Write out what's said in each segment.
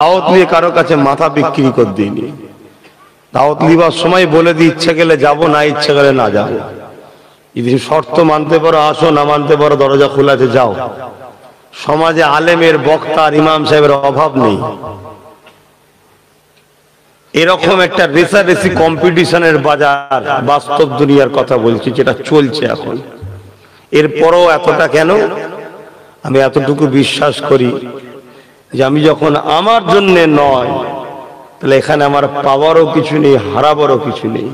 দাওয়াত নিয়ে কারো কাছে মাথা বিক্রি করে দিইনি। দাওয়াত নিবার সময় বলে দিই, ইচ্ছা গেলে যাবো, না ইচ্ছা গেলে না যাবো। যদি শর্ত মানতে পারো আসো, না মানতে পারো দরজা খোলা আছে যাও। সমাজে আলেমের, বক্তার, ইমাম সাহেবের অভাব নেই। এরকম একটা রেসারেসি কম্পিটিশনের বাজার, বাস্তব দুনিয়ার কথা বলছি, যেটা চলছে এখন। এরপরও এতটা কেন? আমি এতটুকু বিশ্বাস করি যে আমি যখন আমার জন্য নয়, তাহলে এখানে আমার পাওয়ারও কিছু নেই, হারাবারও কিছু নেই।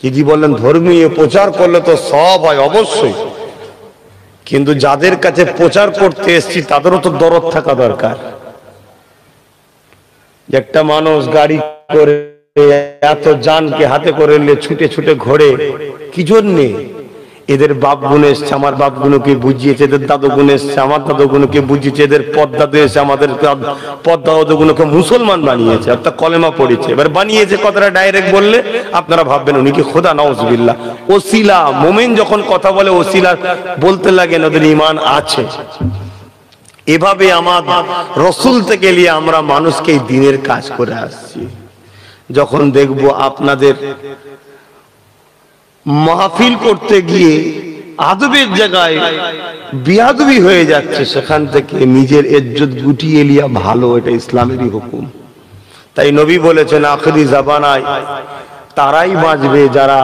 যদি বলেন ধর্মীয় প্রচার করলে তো সব হয়, অবশ্যই, কিন্তু যাদের কাছে প্রচার করতে এসেছি তাদেরও তো দরদ থাকা দরকার। একটা মানুষ গাড়ি করে এত জানকে হাতে করে নিয়ে ছুটে ছুটে ঘোরে কি জন্যে? এদের বাপ গুণ এসছে, আমার বাপ গুণকে বুঝিয়েছে, এদের দাদু গুণ এসছে, আমার দাদু গুণকে বুঝিয়েছে, এদের পদ্মাদু এসে আমাদের পদ্মাদু গুণকে মুসলমান বানিয়েছে, অর্থাৎ কলেমা পড়েছে। এবার বানিয়েছে কথাটা ডাইরেক্ট বললে আপনারা ভাববেন উনি কি খোদা, নাউজুবিল্লাহ। ওসিলা, মুমিন যখন কথা বলে ওসিলা বলতে লাগেন, ওদের ঈমান আছে। এভাবে আমার রসুল থেকে নিয়ে আমরা মানুষকে এই দ্বীনের কাজ করে আসছি। যখন দেখবো আপনাদের মাহফিল করতে গিয়ে আদবের জায়গায় বিয়াদবি হয়ে যাচ্ছে, সেখান থেকে নিজের ইজ্জত গুটিয়ে লিয়া ভালো, এটা ইসলামেরই হুকুম। তাই নবী বলেছেন আখিরি জামানায় তারাই বাঁচবে যারা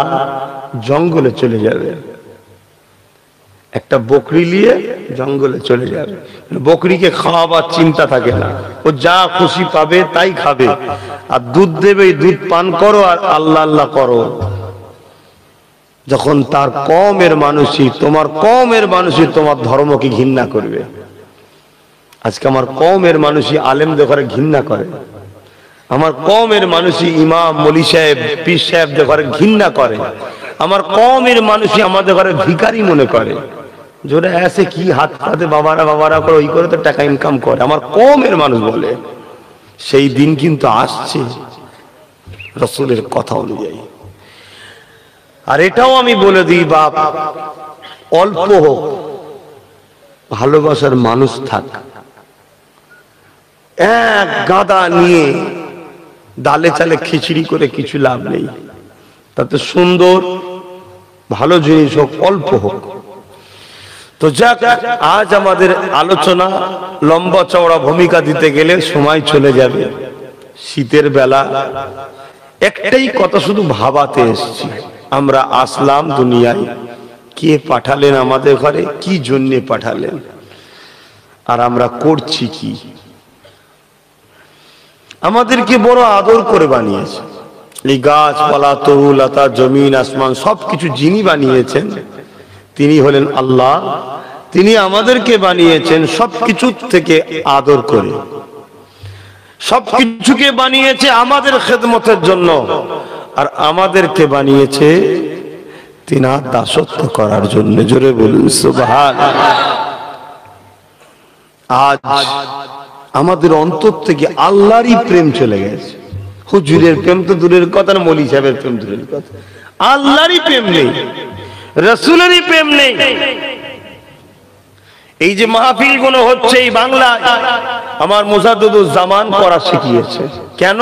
জঙ্গলে চলে যাবে। একটা বকরি নিয়ে জঙ্গলে চলে যাবে, বকরিকে খাওয়াবার চিন্তা থাকে না, ও যা খুশি পাবে তাই খাবে, আর দুধ দেবে, দুধ পান করো আর আল্লাহ আল্লাহ করো। যখন তার কওমের মানুষই, তোমার কওমের মানুষই তোমার ধর্মকে ঘৃণা করবে। আজকে আমার কওমের মানুষই আলেমদের ঘরে ঘৃণা করে, আমার কওমের মানুষই ইমাম, মলি সাহেব, পীর সাহেবদের ঘরে ঘৃণা করে, আমার কওমের মানুষই আমাদের ঘরে ভিখারি মনে করে। জোরে এসে কি হাত হাতে বাবারা বাবারা করে, ওই করে তো টাকা ইনকাম করে, আমার কওমের মানুষ বলে। সেই দিন কিন্তু আসছে রাসূলের কথা অনুযায়ী। আর এটাও আমি বলে দিই, বাপ অল্প হোক, ভালোবাসার মানুষ থাক। এক গাদা নিয়ে ডালে চালে খিচড়ি করে কিছু লাভ নেই। তাতে সুন্দর ভালো জিনিস হোক, অল্প হোক। তো যাক, আজ আমাদের আলোচনা লম্বা চওড়া ভূমিকা দিতে গেলে সময় চলে যাবে। শীতের বেলা একটাই কথা শুধু ভাবাতে এসছি, আমরা আসলাম দুনিয়ায়, কে পাঠালেন আমাদের ঘরে, কি জন্যে পাঠালেন, আর আমরা করছি কি। আমাদেরকে বড় আদর করে বানিয়েছে। এই গাছপালা, তরু লতা, জমিন আসমান সবকিছু যিনি বানিয়েছেন তিনি হলেন আল্লাহ। তিনি আমাদেরকে বানিয়েছেন সবকিছু থেকে আদর করে, সবকিছুকে বানিয়েছে আমাদের খেদমতের জন্য, আর আমাদেরকে বানিয়েছে তিনার দাসত্ব করার জন্য। জোরে বলুন সুবহানাল্লাহ। আজ আমাদের অন্তর থেকে আল্লাহরই প্রেম চলে গেছে। হুজুরের প্রেম তো দূরের কথা, মৌলী সাহেবের প্রেম দূরের কথা, আল্লাহরই প্রেম নেই, রাসূলেরই প্রেম নেই। এই যে মাহফিল গুলো হচ্ছে এই বাংলায়, আমার মুজাদ্দিদুজ জামান পড়া শিখিয়েছে। কেন?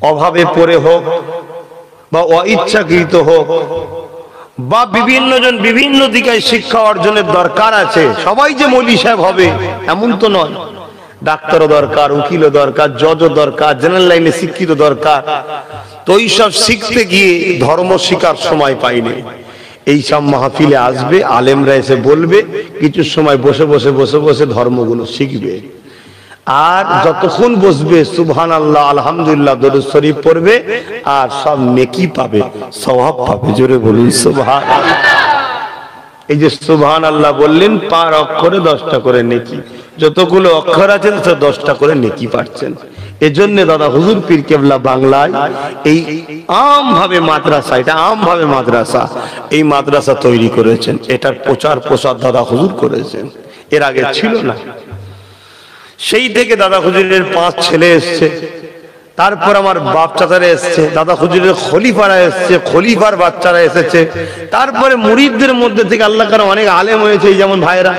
অভাবে পড়ে হোক বা অইচ্ছাকৃত হোক বা বিভিন্ন জন বিভিন্ন দিকে শিক্ষা অর্জনের দরকার আছে। সবাই যে মৌলী সাহেব হবে এমন তো নয়, ডাক্তারও দরকার, উকিলও দরকার, জজও দরকার, জেনারেল লাইনে শিক্ষিত দরকার। তো এইসব শিখতে গিয়ে ধর্ম শিখার সময় পাইনি। এইসব মাহফিলে আসবে, আলেমরা এসে বলবে, কিছু সময় বসে বসে বসে বসে ধর্মগুলো শিখবে। আর যতক্ষণ বসবে সুবহানাল্লাহ, আলহামদুলিল্লাহ, দরুদ শরীফ পড়বে, আর সব নেকি পাবে, সওয়াব পাবে। জোরে বলুন সুবহানাল্লাহ। এই যে সুবহানাল্লাহ বললেন, 5 অক্ষরে 10টা করে নেকি, যতগুলো অক্ষর আছে 10টা করে নেকি পাচ্ছেন। এজন্য দাদা হুজুর পীর কেবলা বাংলায় এই আমভাবে মাদ্রাসা, এটা আমভাবে মাদ্রাসা, এই মাদ্রাসা তৈরি করেছেন। এটার প্রচার প্রসার দাদা হুজুর করেছেন, এর আগে ছিল না। সেই থেকে দাদা হুজুরের 5 ছেলে এসছে, তারপর আমার বাপ চাচারা এসছে, দাদা হুজুরের খলিফারা এসছে, খলিফার বাচ্চারা এসেছে, তারপরে মুরিদদের মধ্যে থেকে আল্লাহ কারে অনেক আলেম হয়েছে, এই যেমন ভাইরা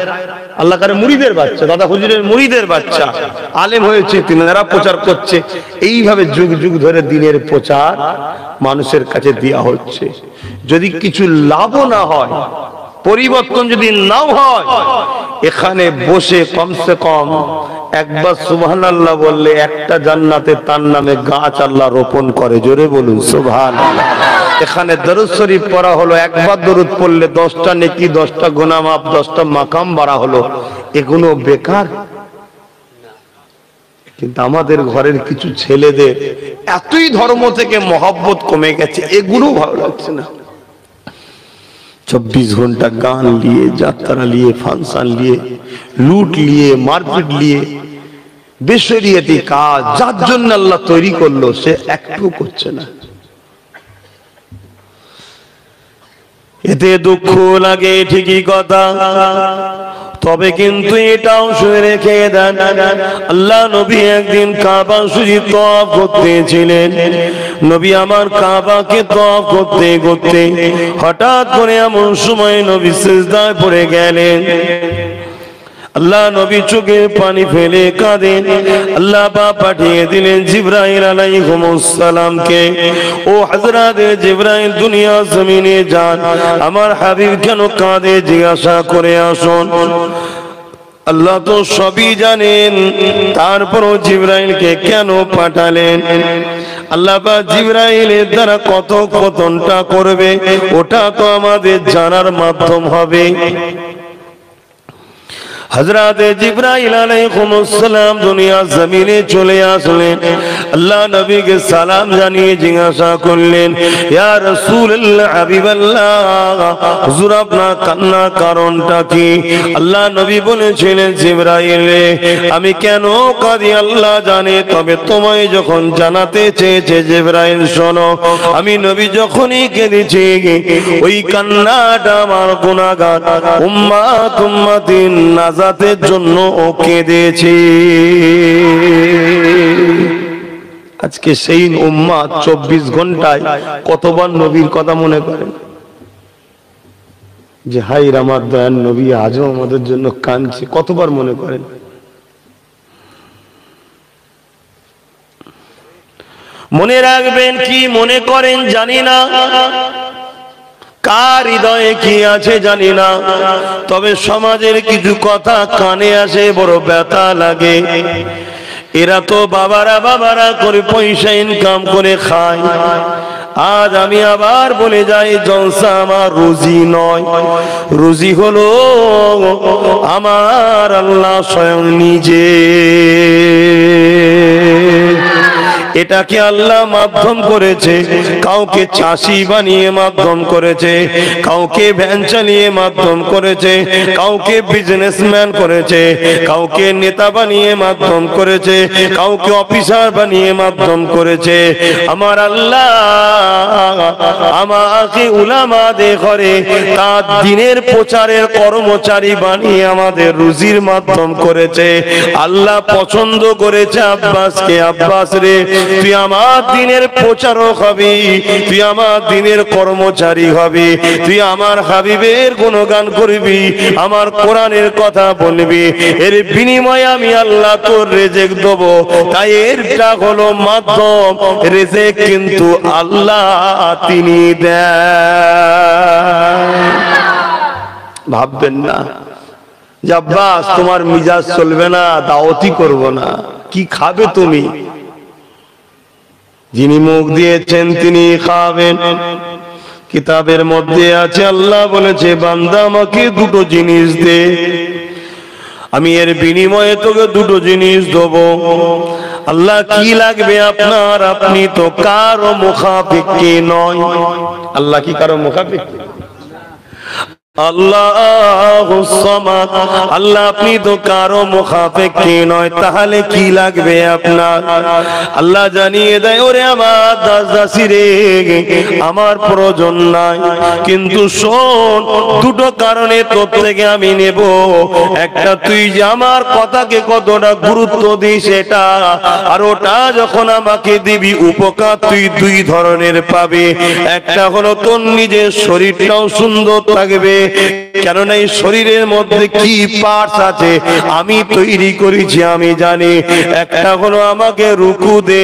আল্লাহ কারে মুরিদের বাচ্চা, দাদা হুজুরের মুরিদের বাচ্চা আলেম হয়েছে, তিনারা প্রচার করছে। এইভাবে যুগ যুগ ধরে দিনের প্রচার মানুষের কাছে দেওয়া হচ্ছে। যদি কিছু লাভও না হয়, পরিবর্তন যদি নাও হয়, এখানে বসে কমসে কম একবার সুবহানাল্লাহ বললে একটা জান্নাতে তার নামে গাছ আল্লাহ রোপণ করে। জোরে বলুন সুবহানাল্লাহ। এখানে দরুদ শরীফ পড়া হলো, একবার দরুদ পড়লে 10টা নেকি, 10টা গুনাহ মাফ, 10টা মাকাম বাড়া হলো। এগুলো বেকার? কিন্তু আমাদের ঘরের কিছু ছেলেদের এতই ধর্ম থেকে মহব্বত কমে গেছে, এগুলো ভালো লাগছে না। 24 ঘন্টা গান নিয়ে, যাত্রা নিয়ে, ফাংশন নিয়ে, লুট নিয়ে, মারপিট নিয়ে, বেশরিয়াতি কাজ যার জন্য আল্লাহ তৈরি করলো সে একটু করছে না। এতে দুঃখ লাগে ঠিকই কথা, তবে কিন্তু এটাও শুনে রেখে দেন, আল্লাহ নবী একদিন কাবা শরীফ তওয়াফ করতেছিলেন। নবী আমার কাবাকে তওয়াফ করতে করতে হঠাৎ করে এমন সময় নবী সিজদায় পড়ে গেলেন। আল্লাহ নবী চোখে পানি ফেলে কাঁদেন। আল্লাহ পাক পাঠিয়ে দিলেন জিবরাইল আলাইহিস সালামকে, ও হযরত জিবরাইল দুনিয়া জমিনে যান, আমার হাবিব কেন কাঁদে জিজ্ঞাসা করে আসুন। আল্লাহ তো সবই জানেন, তারপরও জিবরাইলকে কেন পাঠালেন? আল্লাহ পাক জিবরাইলের দ্বারা কত কতনটা করবে ওটা তো আমাদের জানার মাধ্যম হবে। হযরত জিবরাইল আলাইহিস সালাম দুনিয়া জমিনে চলে আসলেন। আল্লাহ নবীকে সালাম জানিয়ে জিজ্ঞাসা করলেন, ইয়া রাসূলুল্লাহ, হাবিবাল্লাহ, হুজুর আপনার কান্নার কারণটা কি? আল্লাহ নবী বলেছিলেন, জিবরাইল, আমি কেন কাঁদি আল্লাহ জানে, তবে তোমায় যখন জানাতে চেয়েছে জিবরাইল শোনো, আমি নবী যখনই কেঁদেছি ওই কান্নাটা আমার গুনাহগার উম্মাতিন নাজাতের জন্য ও কেঁদেছি। আজকে সেই উম্মাত 24 ঘন্টায় কতবার নবীর কথা মনে করেন যে হাই আমার দয়ার নবী আজও আমাদের জন্য কাঁদছে, কতবার মনে করেন? মনে রাখবেন, কি মনে করেন জানি না, কার হৃদয়ে কি আছে জানি না, তবে সমাজের কিছু কথা কানে আসে, বড় ব্যথা লাগে। এরা তো বাবারা করে পয়সা ইনকাম করে খায়। আজ আমি আবার বলে যাই, জলসা আমার রুজি নয়, রুজি হলো আমার আল্লাহ স্বয়ং নিজে। এটাকে আল্লাহ মাধ্যম করেছে, কাউকে চাষি বানিয়ে মাধ্যম করেছে, কাউকে ভ্যান চালিয়ে মাধ্যম করেছে, কাউকে বিজনেসম্যান করেছে, কাউকে নেতা বানিয়ে মাধ্যম করেছে, কাউকে অফিসার বানিয়ে মাধ্যম করেছে। আমার আল্লাহ আমাকে উলামাদের ঘরে তার দিনের প্রচারের কর্মচারী বানিয়ে আমাদের রুজির মাধ্যম করেছে। আল্লাহ পছন্দ করেছে আব্বাসকে, আব্বাস রে তুই আমার দিনের প্রচারক হবি, তুই আমার দিনের কর্মচারী হবি, তুই আমার হাবিবের গুণগান করবি, আমার কোরআনের কথা বলবি, এর বিনিময়ে আমি আল্লাহ তোর রিজিক দেব। তাই এরটা হলো মাধ্যম, রিজিক কিন্তু আল্লাহ তিনি দেন। ভাববেন না যে আব্বাস তোমার মিজাজ চলবে না, দাওয়াতি করব না, কি খাবে তুমি? যিনি মুখ দিয়েছেন তিনি খাবেন। কিতাবের মধ্যে আছে, আল্লাহ বলেছে বান্দা আমাকে দুটো জিনিস দে, আমি এর বিনিময়ে তোকে দুটো জিনিস দেব। আল্লাহ কি লাগবে আপনার? আপনি তো কারো মুখাপেক্ষী নয়। আল্লাহ কি কারো মুখাপেক্ষী? আল্লাহুস সামাদ, আল্লাহ আপনি তো কারো মুখাপেক্ষী নয়, তাহলে কি লাগবে আপনার? আল্লাহ জানিয়ে দেয়, ওরে আমার দাস দাসী রে, আমার প্রয়োজন নাই, কিন্তু শোন দুটো কারণে তোর থেকে আমি নেব। একটা, তুই যে আমার কথাকে কতটা গুরুত্ব দিস এটা, আর ওটা যখন আমাকে দিবি উপকার তুই দুই ধরনের পাবে। একটা হলো তোর নিজের শরীরটাও সুন্দর থাকবে, কেননা এই শরীরের মধ্যে কি পার্টস আছে আমি তৈরি করেছি আমি জানি। একটা হলো আমাকে রুকু দে,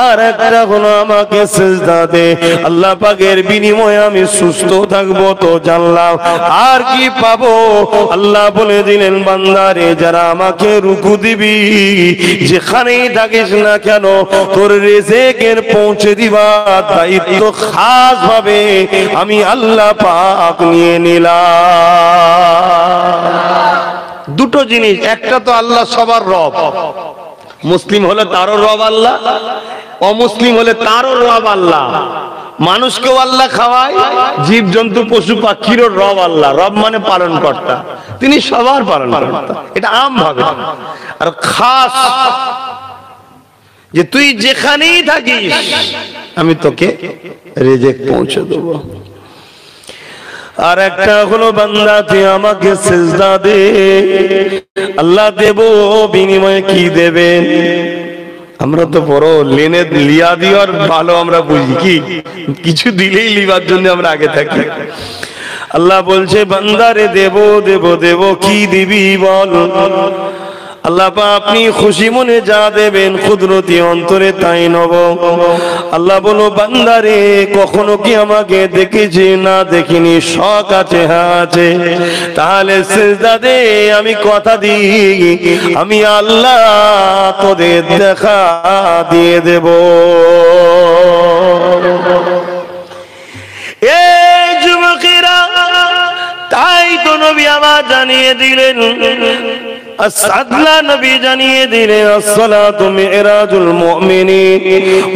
আর একটা হলো আমাকে সিজদা দে। আল্লাহ পাকের বিনিময়ে আমি সুস্থ থাকবো তো জানলাম, আর কি পাবো? আল্লাহ বলে দিলেন, বান্দারে যারা আমাকে রুকু দিবি, যেখানেই থাকিস না কেন তোর রিজিকের পৌঁছে দিবার দায়িত্ব খাস ভাবে আমি আল্লাহ পাক নিয়ে নিলাম। দুটো জিনিস, একটা তো আল্লাহ সবার রব, মুসলিম হলে তারও রব আল্লাহ, অমুসলিম হলে তারও রব আল্লাহ। মানুষকেও আল্লাহ খাওয়ায়, জীব জন্তু পশু পাখিরও রব আল্লাহ। রব মানে পালন কর্তা, তিনি সবার পালন কর্তা, এটা আম ভাবে। আর খাস যে তুই যেখানেই থাকিস আমি তোকে রিজিক পৌঁছে দেবো। আর একটা হলো বান্দা তুই আমাকে সিজদা দে, আল্লাহ দেব, বিনিময়ে কি দেবেন? আমরা তো বড় লেনে লিয়া দিওয়ার ভালো আমরা বুঝি, কি কিছু দিলেই লিবার জন্য আমরা আগে থাকি। আল্লাহ বলছে বান্দারে দেব দেব দেব, কি দিবি বল? আল্লাহ পাক আপনি খুশি মনে যা দেবেন কুদরতি অন্তরে তাই নেব। আল্লাহ বলো, বান্দারে কখনো কি আমাকে দেখেছি? না দেখিনি। শখ আছে? হ্যাঁ আছে। তাহলে সিজদা দে, আমি কথা দিই আমি আল্লাহ তোদের দেখা দিয়ে দেব। এই যুবকেরা, তাই তো নবী আমার জানিয়ে দিলেন, আল্লাহ নবী জানিয়ে দিলেন, আসসালাতু মিরাজুল মুমিনিন।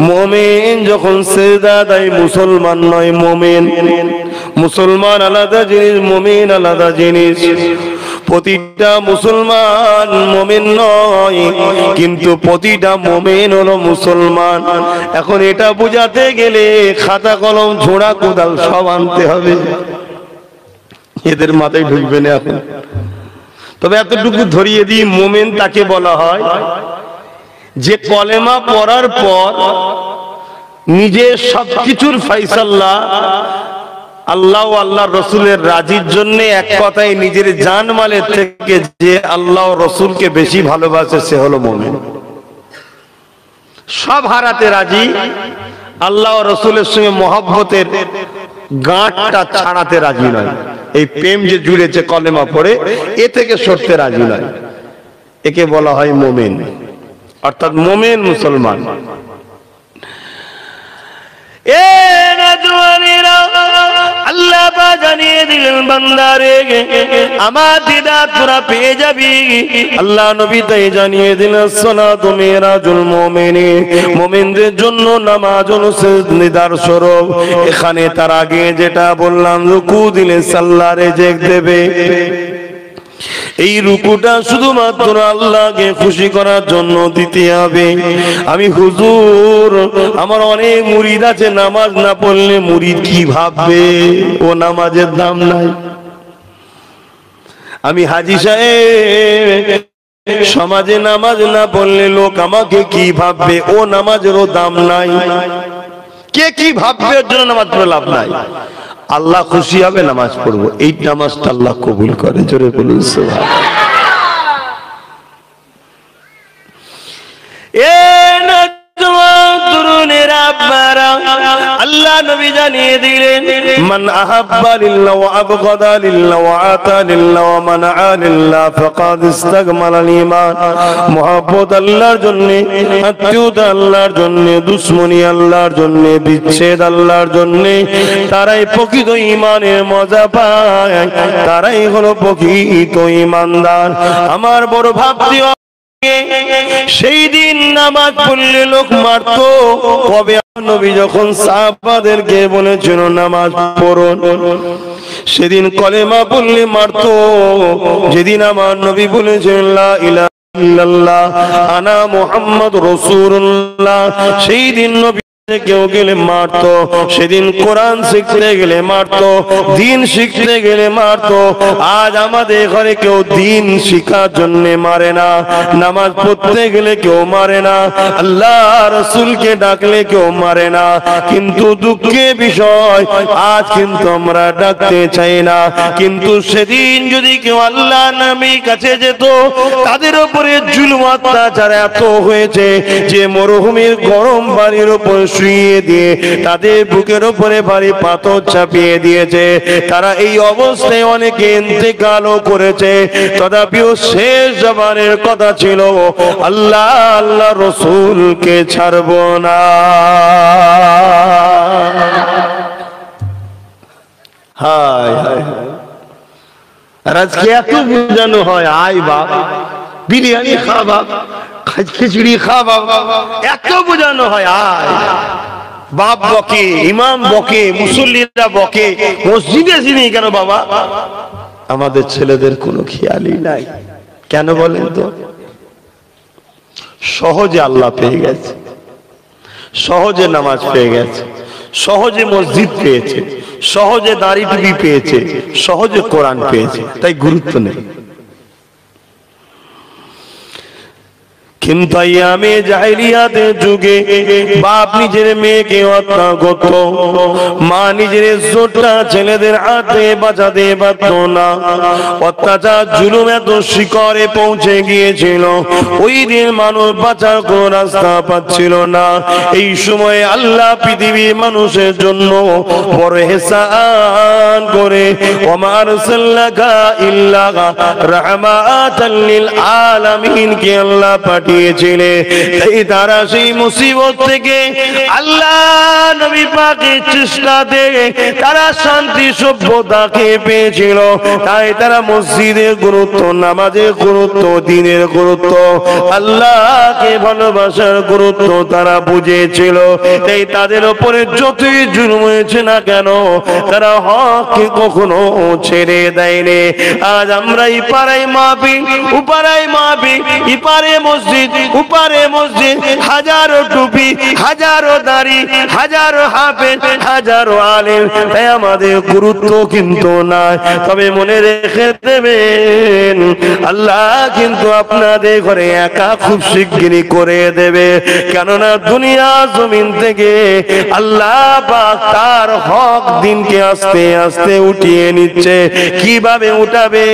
মুমিন যখন সিজদা দেয় মুসলমান নয় মুমিন। মুসলমান আলাদা জিনিস, মুমিন আলাদা জিনিস। প্রতিটা মুসলমান মুমিন নয়, কিন্তু প্রতিটা মুমিন হলো মুসলমান। এখন এটা বোঝাতে গেলে খাতা কলম ঝোড়া কোদাল সব আনতে হবে, এদের মাথায় ঢুকবে না এখন। তবে এতটুকু ধরিয়ে দিই, মুমিন তাকে বলা হয় যে কলেমা পড়ার পর নিজের সবকিছুর ফয়সালা আল্লাহ ও আল্লাহর রসুলের রাজির জন্য, এক কথায় নিজের জানমালের থেকে যে আল্লাহ ও রসুলকে বেশি ভালোবাসে সে হলো মুমিন। সব হারাতে রাজি, আল্লাহ ও রসুলের সঙ্গে মহব্বতের গাঁটটা ছাড়াতে রাজি নয়। এই প্রেম যে জুড়েছে কলেমা পড়ে, এ থেকে সরতে রাজি নয়, একে বলা হয় মুমিন, অর্থাৎ মুমিন মুসলমান। আল্লাহ পাক জানিয়ে দিলেন, বান্দারে আমার দিদার তোরা পেয়ে যাবি। আল্লাহ নবী তাই জানিয়ে দিলেন, সালাতু মিরাজুল মুমিনিন। মুমিনদের জন্য নামাজ হলো দিদার স্বরূপ। এখানে তার আগে যেটা বললাম, রুকু দিলে আল্লাহ রিজিক দেবে। এই রুকুটা শুধুমাত্র আল্লাহকে খুশি করার জন্য দিতে হবে। আমি হুজুর, আমার অনেক মুরিদ আছে, নামাজ না পড়লে মুরিদ কি ভাববে? ও নামাজের দাম নাই। আমি হাজী সাহেব, সমাজে নামাজ না পড়লে লোক আমাকে কি ভাববে? ও নামাজেরও দাম নাই। কে কি ভাববে এর জন্য নামাজ পড়ে লাভ নাই। আল্লাহ খুশি হবে নামাজ পড়বো, এই নামাজটা আল্লাহ কবুল করে। জোরে বলুন সুবহানাল্লাহ। আল্লাহ নবী জানিয়ে দিলেন, মান আহাব্বা লিল্লাহ ওয়া আবগাদা লিল্লাহ ওয়া আতা লিল্লাহ ওয়া মানআ লিল্লাহ ফাকাদ ইসতাকমালাল ঈমান। মুহাব্বত আল্লাহর জন্য, আত্মীয়তা আল্লাহর জন্য, দুশমনি আল্লাহর জন্য, বিচ্ছেদ আল্লাহর জন্য, তারাই প্রকৃত ঈমানের মজা পায়, তারাই হলো প্রকৃত ঈমানদার। আমার বড় ভাবতি সেই দিন নামাজ পড়লে লোক মারতো কবে? নবী যখন সাহাবাদেরকে বলেছিল নামাজ পড়ুন, সেদিন কলেমা বললে মারতো। যেদিন আমার নবী বলেছেন লা ইলাহা ইল্লাল্লাহ আনা মুহাম্মদ রাসূলুল্লাহ, সেই দিন নবী কেউ গেলে মারতো। সেদিন কোরআন শিখতে গেলে মারতো, দিন শিখতে গেলে মারতো। আজ আমাদের ঘরে কেউ দিন শিখার জন্য মারে না, নামাজ পড়তে গেলে কেউ মারে না, আল্লাহ রাসূলকে ডাকলে কেউ মারে না। কিন্তু দুঃখের বিষয় আজ কিন্তু আমরা ডাকতে চাই না। কিন্তু সেদিন যদি কেউ আল্লাহ নবীর কাছে যেত, তাদের উপরে জুলুম অত্যাচার এত হয়েছে যে মরুভূমির গরম বাড়ির উপর শুইয়ে দিয়ে তাদের বুকের উপরে ভারী পাথর চাপিয়ে দিয়েছে। তারা এই অবস্থায় অনেকে ইন্তেকালও করেছে। তথাপিও শেষ জবানের কথা ছিল আল্লাহ আল্লাহ রসুলকে ছাড়ব না। হায় হায়, আর আজকে এত বোঝানো হয় আয় বাপ বিরিয়ানি খা বাপ, খিচুড়ি খা বাপ, এত বোঝানো হয় আয়। বাপ বকে, ইমাম বকে, মুসল্লিরা বকে, মসজিদে আসিনি কেন বাবা? আমাদের ছেলেদের কোনো খেয়ালই নাই। কেন বলেন তো? সহজে আল্লাহ পেয়ে গেছে, সহজে নামাজ পেয়ে গেছে, সহজে মসজিদ পেয়েছে, সহজে দাড়ি টুপি পেয়েছে, সহজে কোরআন পেয়েছে, তাই গুরুত্ব নেই। কিন্তু আইয়ামে জাহেলিয়াতের যুগে বাপ নিজের মেয়েকে হত্যা করত, মা নিজের ইজ্জতটা ছেলেদের হাতে বাঁচাতে পারত না। অত্যাচার জুলুম এত শিখরে পৌঁছে গিয়েছিল, ওই দিন মানুষ বাঁচার কোনো রাস্তা পাচ্ছিল না। এই সময়ে আল্লাহ পৃথিবীর মানুষের জন্য বড় ইহসান করে ওমা আরসালনাকা ইল্লা রাহমাতাল লিল আলামিন কে আল্লাহ পাঠিয়েছিলেন। তাই তারা সেই মুসিবত থেকে আল্লাহ নবী পাকের চেষ্টাতে তারা শান্তি সভ্যতাকে পেয়েছিল। তাই তারা মসজিদের গুরুত্ব, নামাজের গুরুত্ব, দ্বীনের গুরুত্ব, আল্লাহকে ভালোবাসার গুরুত্ব তারা বুঝেছিল। তাই তাদের উপরে যতই জুলুম হয়েছে না কেন, তারা হককে কখনো ছেড়ে দেয়নি। আজ আমরা ইপারাই মাহফিল, উপারাই মাহফিল, ইপারে মসজিদ, উপারে মসজিদ, হাজারো টুপি, হাজারো দাড়ি, হাজারো হাফেজ, হাজারো আলেম, তাই আমাদের গুরুত্ব কিন্তু নাই। তবে মনে রেখে দেবেন আল্লাহ কিন্তু আপনাদের ঘরে একা খুব শিগগিরই করে দেবে। কেননা দুনিয়া জমিন থেকে আল্লাহ পাক তার হক দিনকে আস্তে আস্তে উঠিয়ে নিচ্ছে। কিভাবে উঠাবে?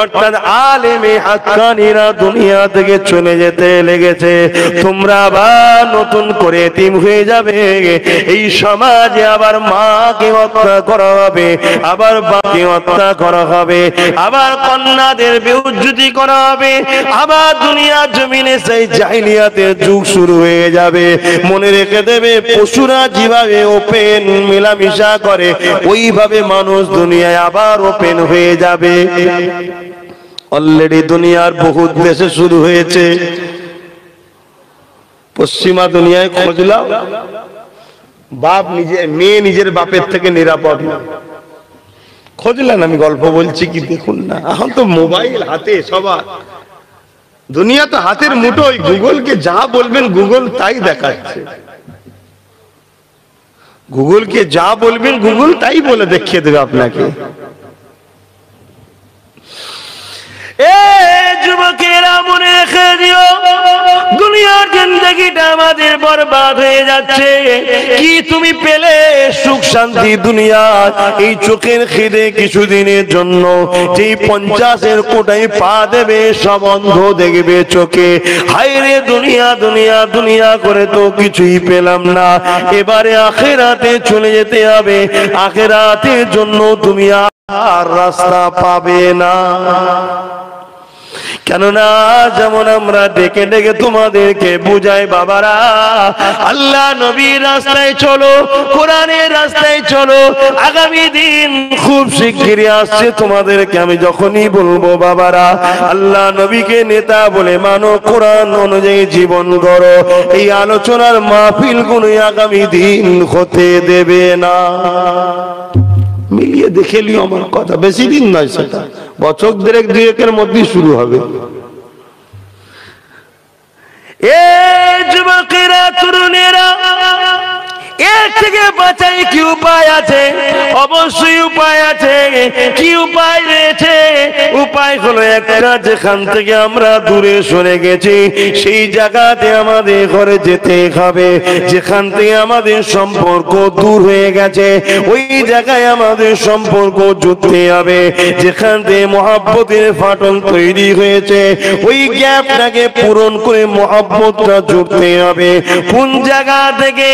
অর্থাৎ আলেমে হাক্কানীরা দুনিয়া থেকে চলে যেতে লেগেছে। তোমরা আবার নতুন করে এতিম হয়ে যাবে। এই সমাজে আবার মাকে হত্যা করা হবে, আবার বাবাকে হত্যা করা হবে, আবার কন্যাদের বেউজ্জতি করা হবে, আবার দুনিয়া জমিনে সেই জাহিলিয়াতের যুগ শুরু হয়ে যাবে। মনে রেখে দেবে, পশুরা যেভাবে ওপেন মেলামেশা করে ওইভাবে মানুষ দুনিয়ায় আবার ওপেন হয়ে যাবে। অলরেডি দুনিয়ার বহুত দেশে শুরু হয়েছে। পশ্চিমা দুনিয়ায় খোঁজলাম, বাপ নিজে, মেয়ে নিজের বাপের থেকে নিরাপদ না। খোঁজলেন, আমি গল্প বলছি কি দেখুন না, এখন তো মোবাইল হাতে সবার, দুনিয়া তো হাতের মুঠোয়। গুগলকে যা বলবেন গুগল তাই দেখাচ্ছে, গুগলকে যা বলবেন গুগল তাই বলে দেখিয়ে দেবে আপনাকে। যুবকেরা মনে রেখে দিও, দুনিয়ার জিন্দেগিটা আমাদের বরবাদ হয়ে যাচ্ছে। কি তুমি পেলে সুখ শান্তি দুনিয়া? এই চোখের খিদে কিছুদিনের জন্য, যেই 50-এর কোটায় পা দেবে সব অন্ধ দেখবে চোখে। হায় রে দুনিয়া দুনিয়া দুনিয়া করে তো কিছুই পেলাম না। এবারে আখিরাতে চলে যেতে হবে, আখিরাতের জন্য তুমি আর রাস্তা পাবে না। কেননা যেমন আমরা ডেকে ডেকে তোমাদেরকে বুঝাই, বাবারা আল্লাহ নবীর রাস্তায় চলো, কোরআনের রাস্তায় চলো। আগামী দিন খুব শিগগিরই আসছে, তোমাদেরকে আমি যখনই বলবো বাবারা আল্লাহ নবীকে নেতা বলে মানো, কোরআন অনুযায়ী জীবন গড়ো, এই আলোচনার মাহফিল গুলো আগামী দিন হতে দেবে না। মিলিয়ে দেখে লিও আমার কথা, বেশি দিন নয়, সেটা বছর দেড়েক দুয়েকের মধ্যেই শুরু হবে। এ যুবকেরা, তরুণেরা, এর থেকে বাঁচাই কি উপায় আছে? অবশ্যই উপায় আছে। কি উপায় রয়েছে? উপায় হলো একটা, যেখান থেকে আমরা দূরে সরে গেছি সেই জায়গাতে আমাদের ঘরে যেতে হবে। যেখান থেকে আমাদের সম্পর্ক দূর হয়ে গেছে ওই জায়গায় আমাদের সম্পর্ক জুড়তে হবে। যেখান থেকে মহব্বতের ফাটল তৈরি হয়েছে ওই গ্যাপটাকে পূরণ করে মহব্বতটা জুড়তে হবে। কোন জায়গা থেকে?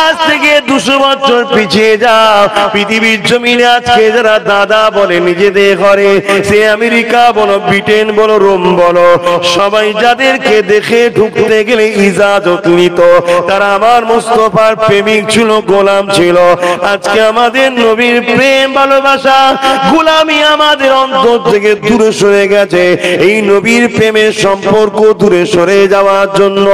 আজ থেকে 200 বছর পিছিয়ে যাও। পৃথিবীর জমিনে আজকে যারা দাদা বলে নিজেদের ঘরে, সে আমেরিকা বলো, ব্রিটেন বলো, রোম বলো, সবাই যাদেরকে দেখে ঢুকতে গেলে ইজাজত নিত, তারা আমার মুস্তাফার প্রেমিক ছিল, গোলাম ছিল। আজকে আমাদের নবীর প্রেম ভালোবাসা গোলামি আমাদের অন্তর থেকে দূরে সরে গেছে। এই নবীর প্রেমের সম্পর্ক দূরে সরে যাওয়ার জন্য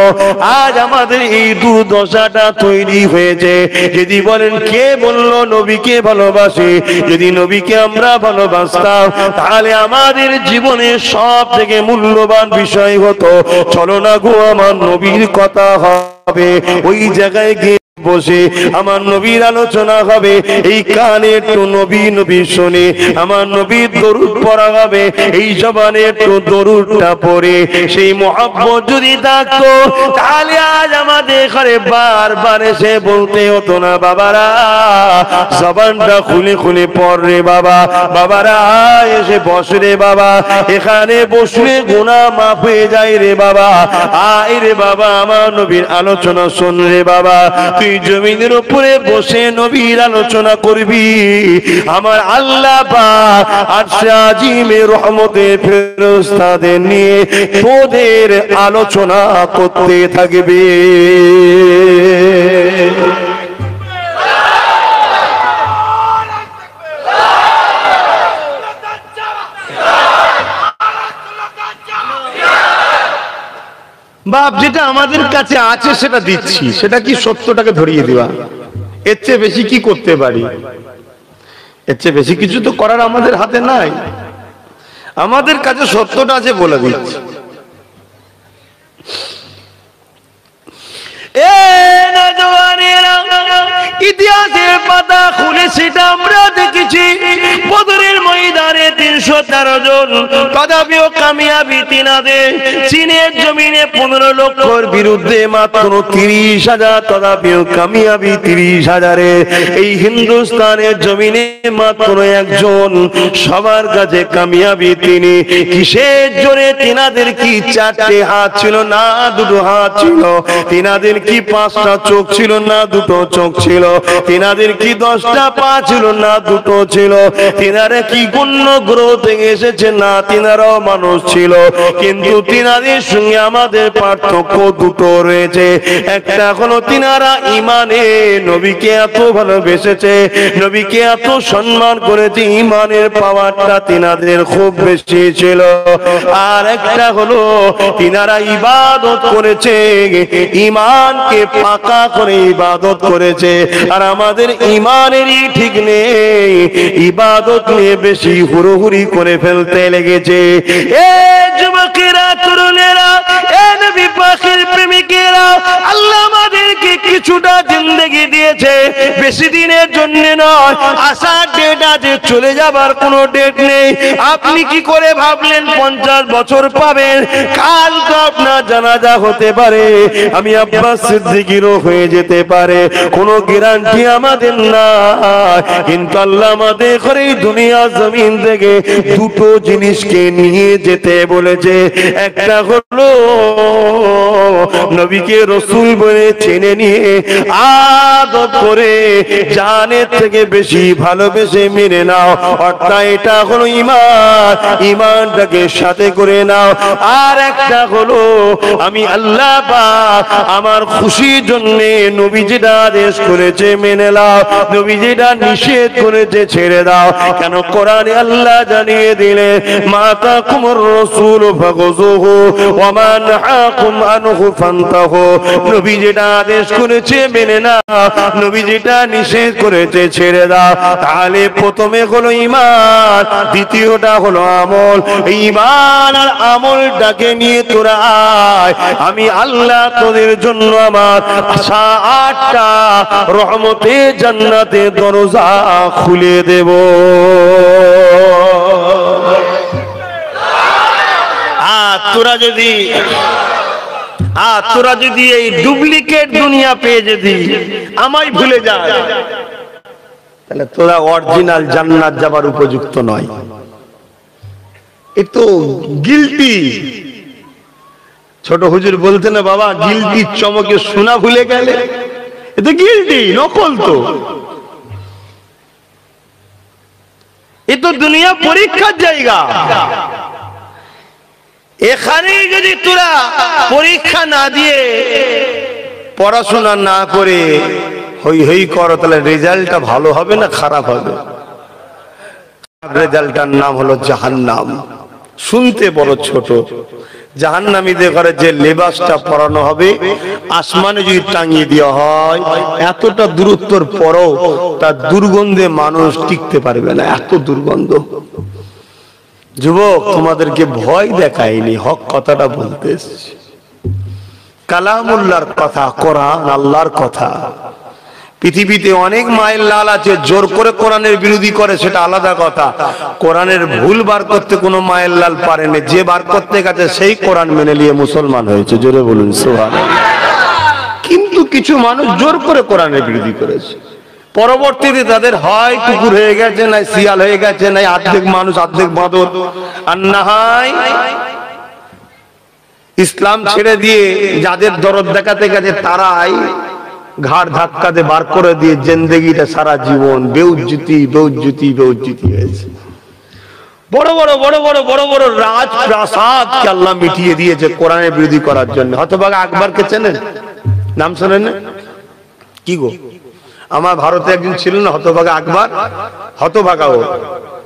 আজ আমাদের এই দুর্দশাটা তৈরি হয়েছে। যদি বলেন কে বলল নবীকে ভালোবাসি? যদি নবীকে আমরা ভালোবাসতাম তাহলে আমাদের জীবনের সব থেকে মূল্যবান বিষয় হতো, চলো না গো আমার নবীর কথা হবে, ওই জায়গায় গিয়ে বসে আমার নবীর আলোচনা হবে, এই কানে একটু নবী নবী শুনে আমার নবীর দরুদ পড়া হবে, এই জবানে একটু দরুদটা পড়ে সেই মহব্বত যদি থাকতো তাহলে আজ আমাদের ঘরে বারবার এসে বলতে হতো না, বাবারা জবানটা খুলে খুলে পড় রে বাবা, বাবারা এসে বস রে বাবা, এখানে বসলে গুনাহ মাফ হয়ে যায় রে বাবা, আয় রে বাবা আমার নবীর আলোচনা শোন রে বাবা। তুই জমিনের উপরে বসে নবীর আলোচনা করবি, আমার আল্লাহ পাক আরশে আজিমে রহমতে ফেরেশতাদের নিয়ে তোদের আলোচনা করতে থাকবে। বাপ, যেটা আমাদের কাছে আছে সেটা দিচ্ছি, সেটা কি সত্যটাকে ধরিয়ে দিবা? এর চেয়ে বেশি কি করতে পারি? এর চেয়ে বেশি কিছু তো করার আমাদের হাতে নাই। আমাদের কাছে সত্যটা আছে বলে দিচ্ছি। ইতিহাসের পাতা খুলে সেটা আমরা দেখেছি, বদরের ময়দানে 313 জন, তথাপিও কামিয়াবি তিনাদের। চীনের জমিনে 15 লক্ষর বিরুদ্ধে মাত্র 30,000, তথাপিও কামিয়াবি 30,000। এই হিন্দুস্তানের জমিনে মাত্র একজন, সবার কাছে কামিয়াবি তিনি। কিসের জোরে? তিনাদের কি 4টে হাত ছিল না 2টো হাত ছিল? তিনাদের কি 5টা চোখ ছিল না 2টো চোখ ছিল? তিনাদের কি 10টা পা ছিল না 2টো ছিল? তিনারা কি গণ্য গ্রহ থেকে এসেছে না তিনারাও মানুষ ছিল? কিন্তু তিনাদের সঙ্গে আমাদের পার্থক্য দুটো রয়েছে। একটা হলো তিনারা ইমানে নবীকে এত ভালোবেসেছে, নবীকে এত সম্মান করেছে, ইমানের পাওয়ারটা তিনাদের খুব বেশি ছিল। আর একটা হলো তিনারা ইবাদত করেছে, ইমানকে পাকা করে ইবাদত করেছে। আর আমাদের ইমানেরই ঠিক নেই, ইবাদত নিয়ে বেশি হুড়োহুড়ি করে ফেলতে লেগেছে। এ যুবকেরা, তরুণেরা, এ নবী পাকের প্রেমিকেরা, আল্লাহ আমাদেরকে কিছুটা জিন্দেগি দিয়েছে, বেশি দিনের জন্য নয়। আসার ডেট আছে, চলে যাবার কোনো ডেট নেই। আপনি কি করে ভাবলেন 50 বছর পাবেন? কাল তো আপনার জানাজা হতে পারে, আমি আব্বাস সিদ্দিকীরও হয়ে যেতে পারে, কোনো গ্যারান্টি আমাদের না। কিন্তু আল্লাহ আমাদের করে দুনিয়া জমিন থেকে দুটো জিনিসকে নিয়ে যেতে বলেছে। একটা হলো নবীকে রসুল বলে চেনে নিয়ে আদব করে জানের থেকে বেশি ভালোবেসে মেনে নাও, অর্থাৎ এটা হলো ঈমান, ঈমানটাকে সাথে করে নাও। আর একটা হলো আমি আল্লাহ পাক আমার খুশির জন্য নবী যেটা আদেশ করেছে মেনে নাও, নবী যেটা নিষেধ করেছে ছেড়ে দাও। কেন? কোরআনে আল্লাহ জানিয়ে দিলেন, মাতাকুমুর রাসূল ফাখুযুহু ওয়া মা নাহাকুম আনহু ফান্তাহু। নবী যেটা আদেশ করেছে মেনে নাও, নবী যেটা নিষেধ করেছে ছেড়ে দাও। তাহলে প্রথমে হলো ঈমান, দ্বিতীয়টা হলো আমল। ঈমান আর আমলটাকে নিয়ে তোরা আয়, আমি আল্লাহ তোদের জন্য আমার 8টা রহমতে জান্নাতে দরজা খুলে দেব। তোরা যদি এই ডুপ্লিকেট দুনিয়া পেয়ে যদি আমায় ভুলে যায়, তাহলে তোরা অরিজিনাল জান্নাত যাবার উপযুক্ত নয়। এ তো গিলটি। ছোট হুজুর বলতে না বাবা, গিলটি চমকে শোনা ভুলে গেলে এ তো গিলটি, নকল। তো এ তো দুনিয়া পরীক্ষার জায়গা। এখানে যদি তোরা পরীক্ষা না দিয়ে পড়াশোনা না করে হই হই করো, তাহলে রেজাল্টটা ভালো হবে না খারাপ হবে? রেজাল্টটার নাম হলো জাহান্নাম। শুনতে বড় ছোট, জাহান্নামীদের ঘরে যে লেবাসটা পরানো হবে আসমানে যদি টাঙিয়ে দেওয়া হয়, এতটা দূরত্বর পরও তার দুর্গন্ধে মানুষ টিকতে পারবে না, এত দুর্গন্ধ। যুবক, তোমাদেরকে ভয় দেখায়নি, হক কথাটা বলতে এসেছি। কালামুল্লাহর কথা, কোরআন আল্লাহর কথা। পৃথিবীতে অনেক মায়ের লাল আছে, জোর করে কোরআনের বিরোধী করে, সেটা আলাদা কথা। কোরআনের ভুল বার করতে কোনো মায়ের লাল পারেনি, যে বার করতে গেছে সেই কোরআন মেনে নিয়ে মুসলমান হয়েছে। জোরে বলুন সুবহানাল্লাহ। কিন্তু কিছু মানুষ জোর করে কোরআনের বিরোধী করেছে, পরবর্তীতে তাদের হয় কুকুর হয়ে গেছে, নাই শিয়াল হয়ে গেছে, নাই অর্ধেক মানুষ অর্ধেক বাঁদর, আর না হয় ইসলাম ছেড়ে দিয়ে যাদের দরদ দেখাতে গেছে তারাই ঘাড় ধাক্কাতে বার করে দিয়ে জিন্দেগিটা সারা জীবন বেউজ্জতি বেউজ্জতি বেউজ্জতি হয়েছে। বড় বড় বড় বড় বড় বড় রাজপ্রাসাদকে আল্লাহ মিটিয়ে দিয়েছে কোরআনের বিরোধী করার জন্য। হতভাগা আকবরকে চেনেন? নাম শোনেন না? কি গো, আমার ভারতে একজন ছিলেন না হতভাগা আকবর? হতভাগা ও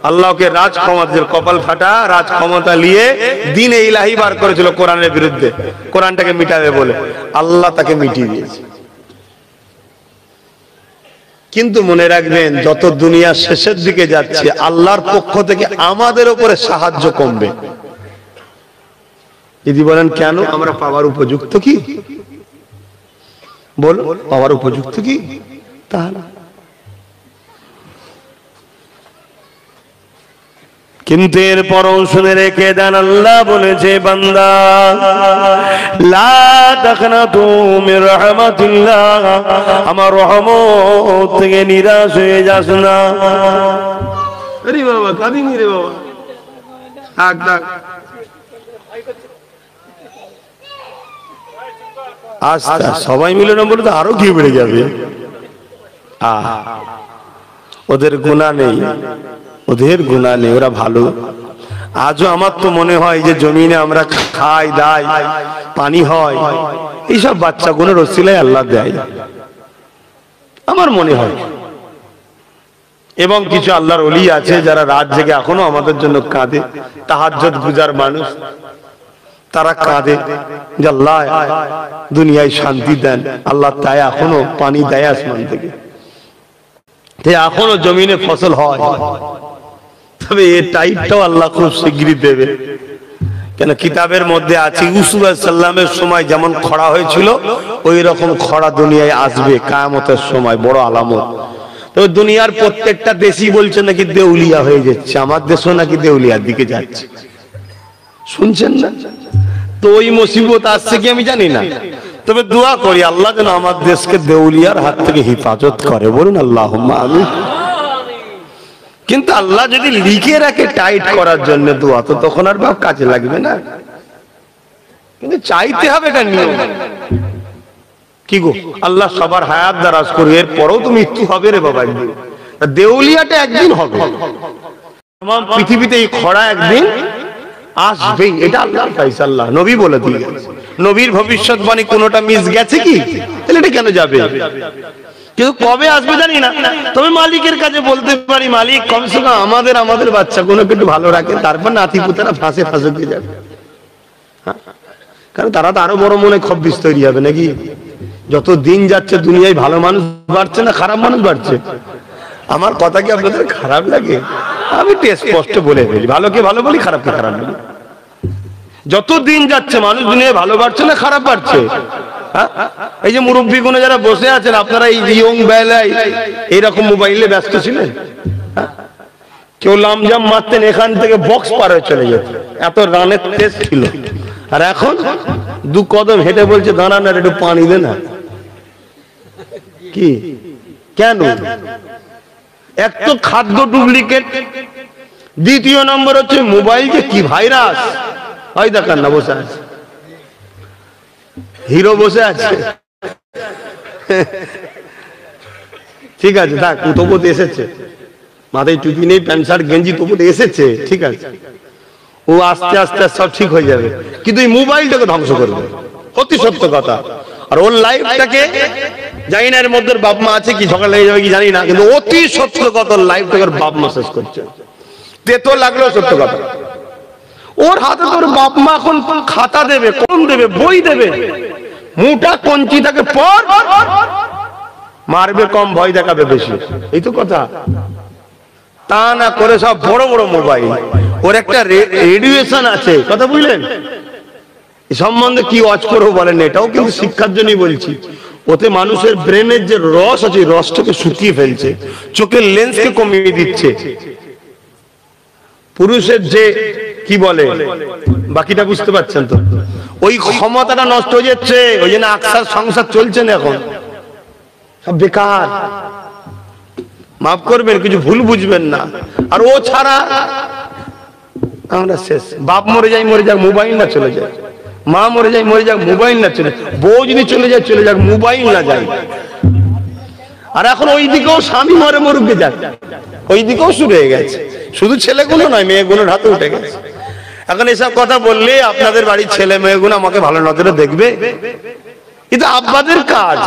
আল্লাহকে রাজ ক্ষমতা, কপাল ফাটা রাজ ক্ষমতা নিয়ে দ্বীনে ইলাহি বার করেছিল কোরআনের বিরুদ্ধে, কোরআনটাকে মিটাবে বলে। আল্লাহ তাকে মিটিয়ে দিয়েছে। কিন্তু মনে রাখবেন, যত দুনিয়া শেষের দিকে যাচ্ছে আল্লাহর পক্ষ থেকে আমাদের উপরে সাহায্য কমবে। যদি বলেন কেন, আমরা পাওয়ার উপযুক্ত কি? বল, পাওয়ার উপযুক্ত কি? তাহলে কিন্তু এরপরও শুনে রেখে দেন, আল্লাহ বলেছে বান্দা লা তাকনাতু মির রাহমাতিল্লাহ, আমার রহমত থেকে নিরাশ হয়ে যাস না। আরে বাবা কাঁদিনি রে বাবা, ডাক ডাক আস্তে, সবাই মিলে না বলে তো আরো কি বেড়ে যাবে। ওদের গুনাহ নেই, ওদের গুনাহ নেই, ওরা ভালো। আজও আমার তো মনে হয় যে জমিনে আমরা খাই দাই, পানি হয়, এইসব বাচ্চা গুলোর ওসিলায় আল্লাহ দেয়, আমার মনে হয়। এবং কিছু আল্লাহর ওলি আছে যারা রাত জেগে এখনো আমাদের জন্য কাঁদে, তাহাজ্জুদ গুজার মানুষ, তারা কাঁদে যে আল্লাহ দুনিয়ায় শান্তি দেন। আল্লাহ তাই এখনো পানি দেয় আসমান থেকে, এখনো জমিনে ফসল হয়। তবে এই টাইপটাও আল্লাহ খুব শিগগিরই দেবে। কেন কিতাবের মধ্যে আছে ইউসুফ আলাইহিস সালামের সময় যেমন খরা হয়েছিল, ওই রকম খরা দুনিয়ায় আসবে কিয়ামতের সময়, বড় আলামত। তো দুনিয়ার প্রত্যেকটা দেশই বলছে নাকি দেউলিয়া হয়ে যাচ্ছে, আমার দেশও নাকি দেউলিয়ার দিকে যাচ্ছে, শুনছেন না? তো ওই মুসিবত আসছে কি আমি জানি না, তবে দোয়া করি আল্লাহ যেন আমার দেশকে দেউলিয়ার হাত থেকে হেফাজত করে। বলুন আল্লাহুম্মা আমিন। কিন্তু আল্লাহ যদি লিখে রাখে টাইট করার জন্য দোয়া, তো তখন আর বাপ কাজে লাগবে না, কিন্তু চাইতে হবে, এটা নিয়ম। কি গো, আল্লাহ সবার হায়াত দারাজ করবে, এর পরেও তো মৃত্যু হবে রে বাবা, একদিন দেউলিয়াটা একদিন হবে। পৃথিবীতে এই খরা একদিন আসবেই, এটা আল্লাহর ফয়সালা, নবী বলে দিয়ে গেছে। নবীর ভবিষ্যৎবাণী কোনটা মিস গেছে কি? তাহলে এটা কেন যাবে? কেউ কবে আসবে জানি না, তবে মালিকের কাছে বলতে পারি, মালিক কমসে কম আমাদের বাচ্চাগুলোকে একটু ভালো রাখে, তারপর নাতি পুতারা ফাঁসে দিয়ে যাবে। কারণ তারা তো আরো বড় মনে খব্বিস তৈরি হবে নাকি? যত দিন যাচ্ছে দুনিয়ায় ভালো মানুষ বাড়ছে না খারাপ মানুষ বাড়ছে? আমার কথা কি আপনাদের খারাপ লাগে? আমি স্পষ্ট বলে ফেলি, ভালোকে ভালো বলি, খারাপকে খারাপ বলি। যত দিন যাচ্ছে মানুষ দুনিয়ায় ভালো বাড়ছে না খারাপ বাড়ছে? এই যে মুরব্বী গুলো যারা বসে আছেন, আপনারা এই ইয়ং বেলায় এইরকম মোবাইলে ব্যস্ত ছিলেন? কেউ লামজাম মারতেন, এখান থেকে বক্স পার হয়ে চলে যেত, এত রানের তেজ ছিল। আর এখন দু কদম হেঁটে বলছে দাঁড়ান আর একটু পানি দে না। কি কেন? এক তো খাদ্য ডুপ্লিকেট, দ্বিতীয় নম্বর হচ্ছে মোবাইল যে কি ভাইরাস। ওই দেখান না বসে আছে, হিরো বসে আছে। ঠিক আছে থাক, তবু এসেছে, মাথায় টুপি নেই, প্যান্ট শার্ট গেঞ্জি, তবু এসেছে, ঠিক আছে। ও আস্তে আস্তে সব ঠিক হয়ে যাবে, কিন্তু এই মোবাইলটাকে ধ্বংস করবে, অতি সত্য কথা। আর ওর লাইফটাকে জানি না, এর মধ্যে বাপ মা আছে কি, সকালে লেগে যাবে কি জানি না, কিন্তু অতি সত্য কথা লাইফটাকে বাপ মা শেষ করছে। তেতো লাগলো সত্য কথা। ওর হাতে তোর বাপ মা এখন খাতা দেবে, কলম দেবে, বই দেবে, মুটা কঞ্চি থাকে পর, মারবে কম, ভয় দেখাবে বেশি, এই তো কথা। তা না করে সব বড় বড় মোবাইল। ওর একটা রেডিয়েশন আছে, কথা বুঝলেন? এই সম্বন্ধে কি ওয়াচ করবো বলেন, এটাও কিন্তু শিক্ষার জন্যই বলছি। ওতে মানুষের ব্রেনের যে রস আছে, রসটাকে শুকিয়ে ফেলছে, চোখের লেন্সকে কমিয়ে দিচ্ছে। পুরুষের যে কি বলে, বাকিটা বুঝতে পারছেন তো, ওই ক্ষমতাটা নষ্ট হয়ে যাচ্ছে। ওই জন্য আকসার সংসার চলছে না এখন, সব বেকার। মাফ করবেন, কিছু ভুল বুঝবেন না। আর ও ছাড়া আমরা শেষ। বাপ মরে যাই, মরে যাক, মোবাইল না চলে যায়। মা মরে যাই, মরে যাক, মোবাইল না চলে। বউ যদি চলে যায়, চলে যাক, মোবাইল না যায়। আর এখন ওই দিকেও স্বামী মরে মরুকে যাক, ওই দিকেও শুরু হয়ে গেছে। শুধু ছেলেগুলো নয়, মেয়েগুলোর হাতে উঠে গেছে। এখন এসব কথা বললে আপনাদের বাড়ির ছেলে মেয়েগুলো আমাকে ভালো নজরে দেখবে, কিন্তু আব্বাদের কাজ।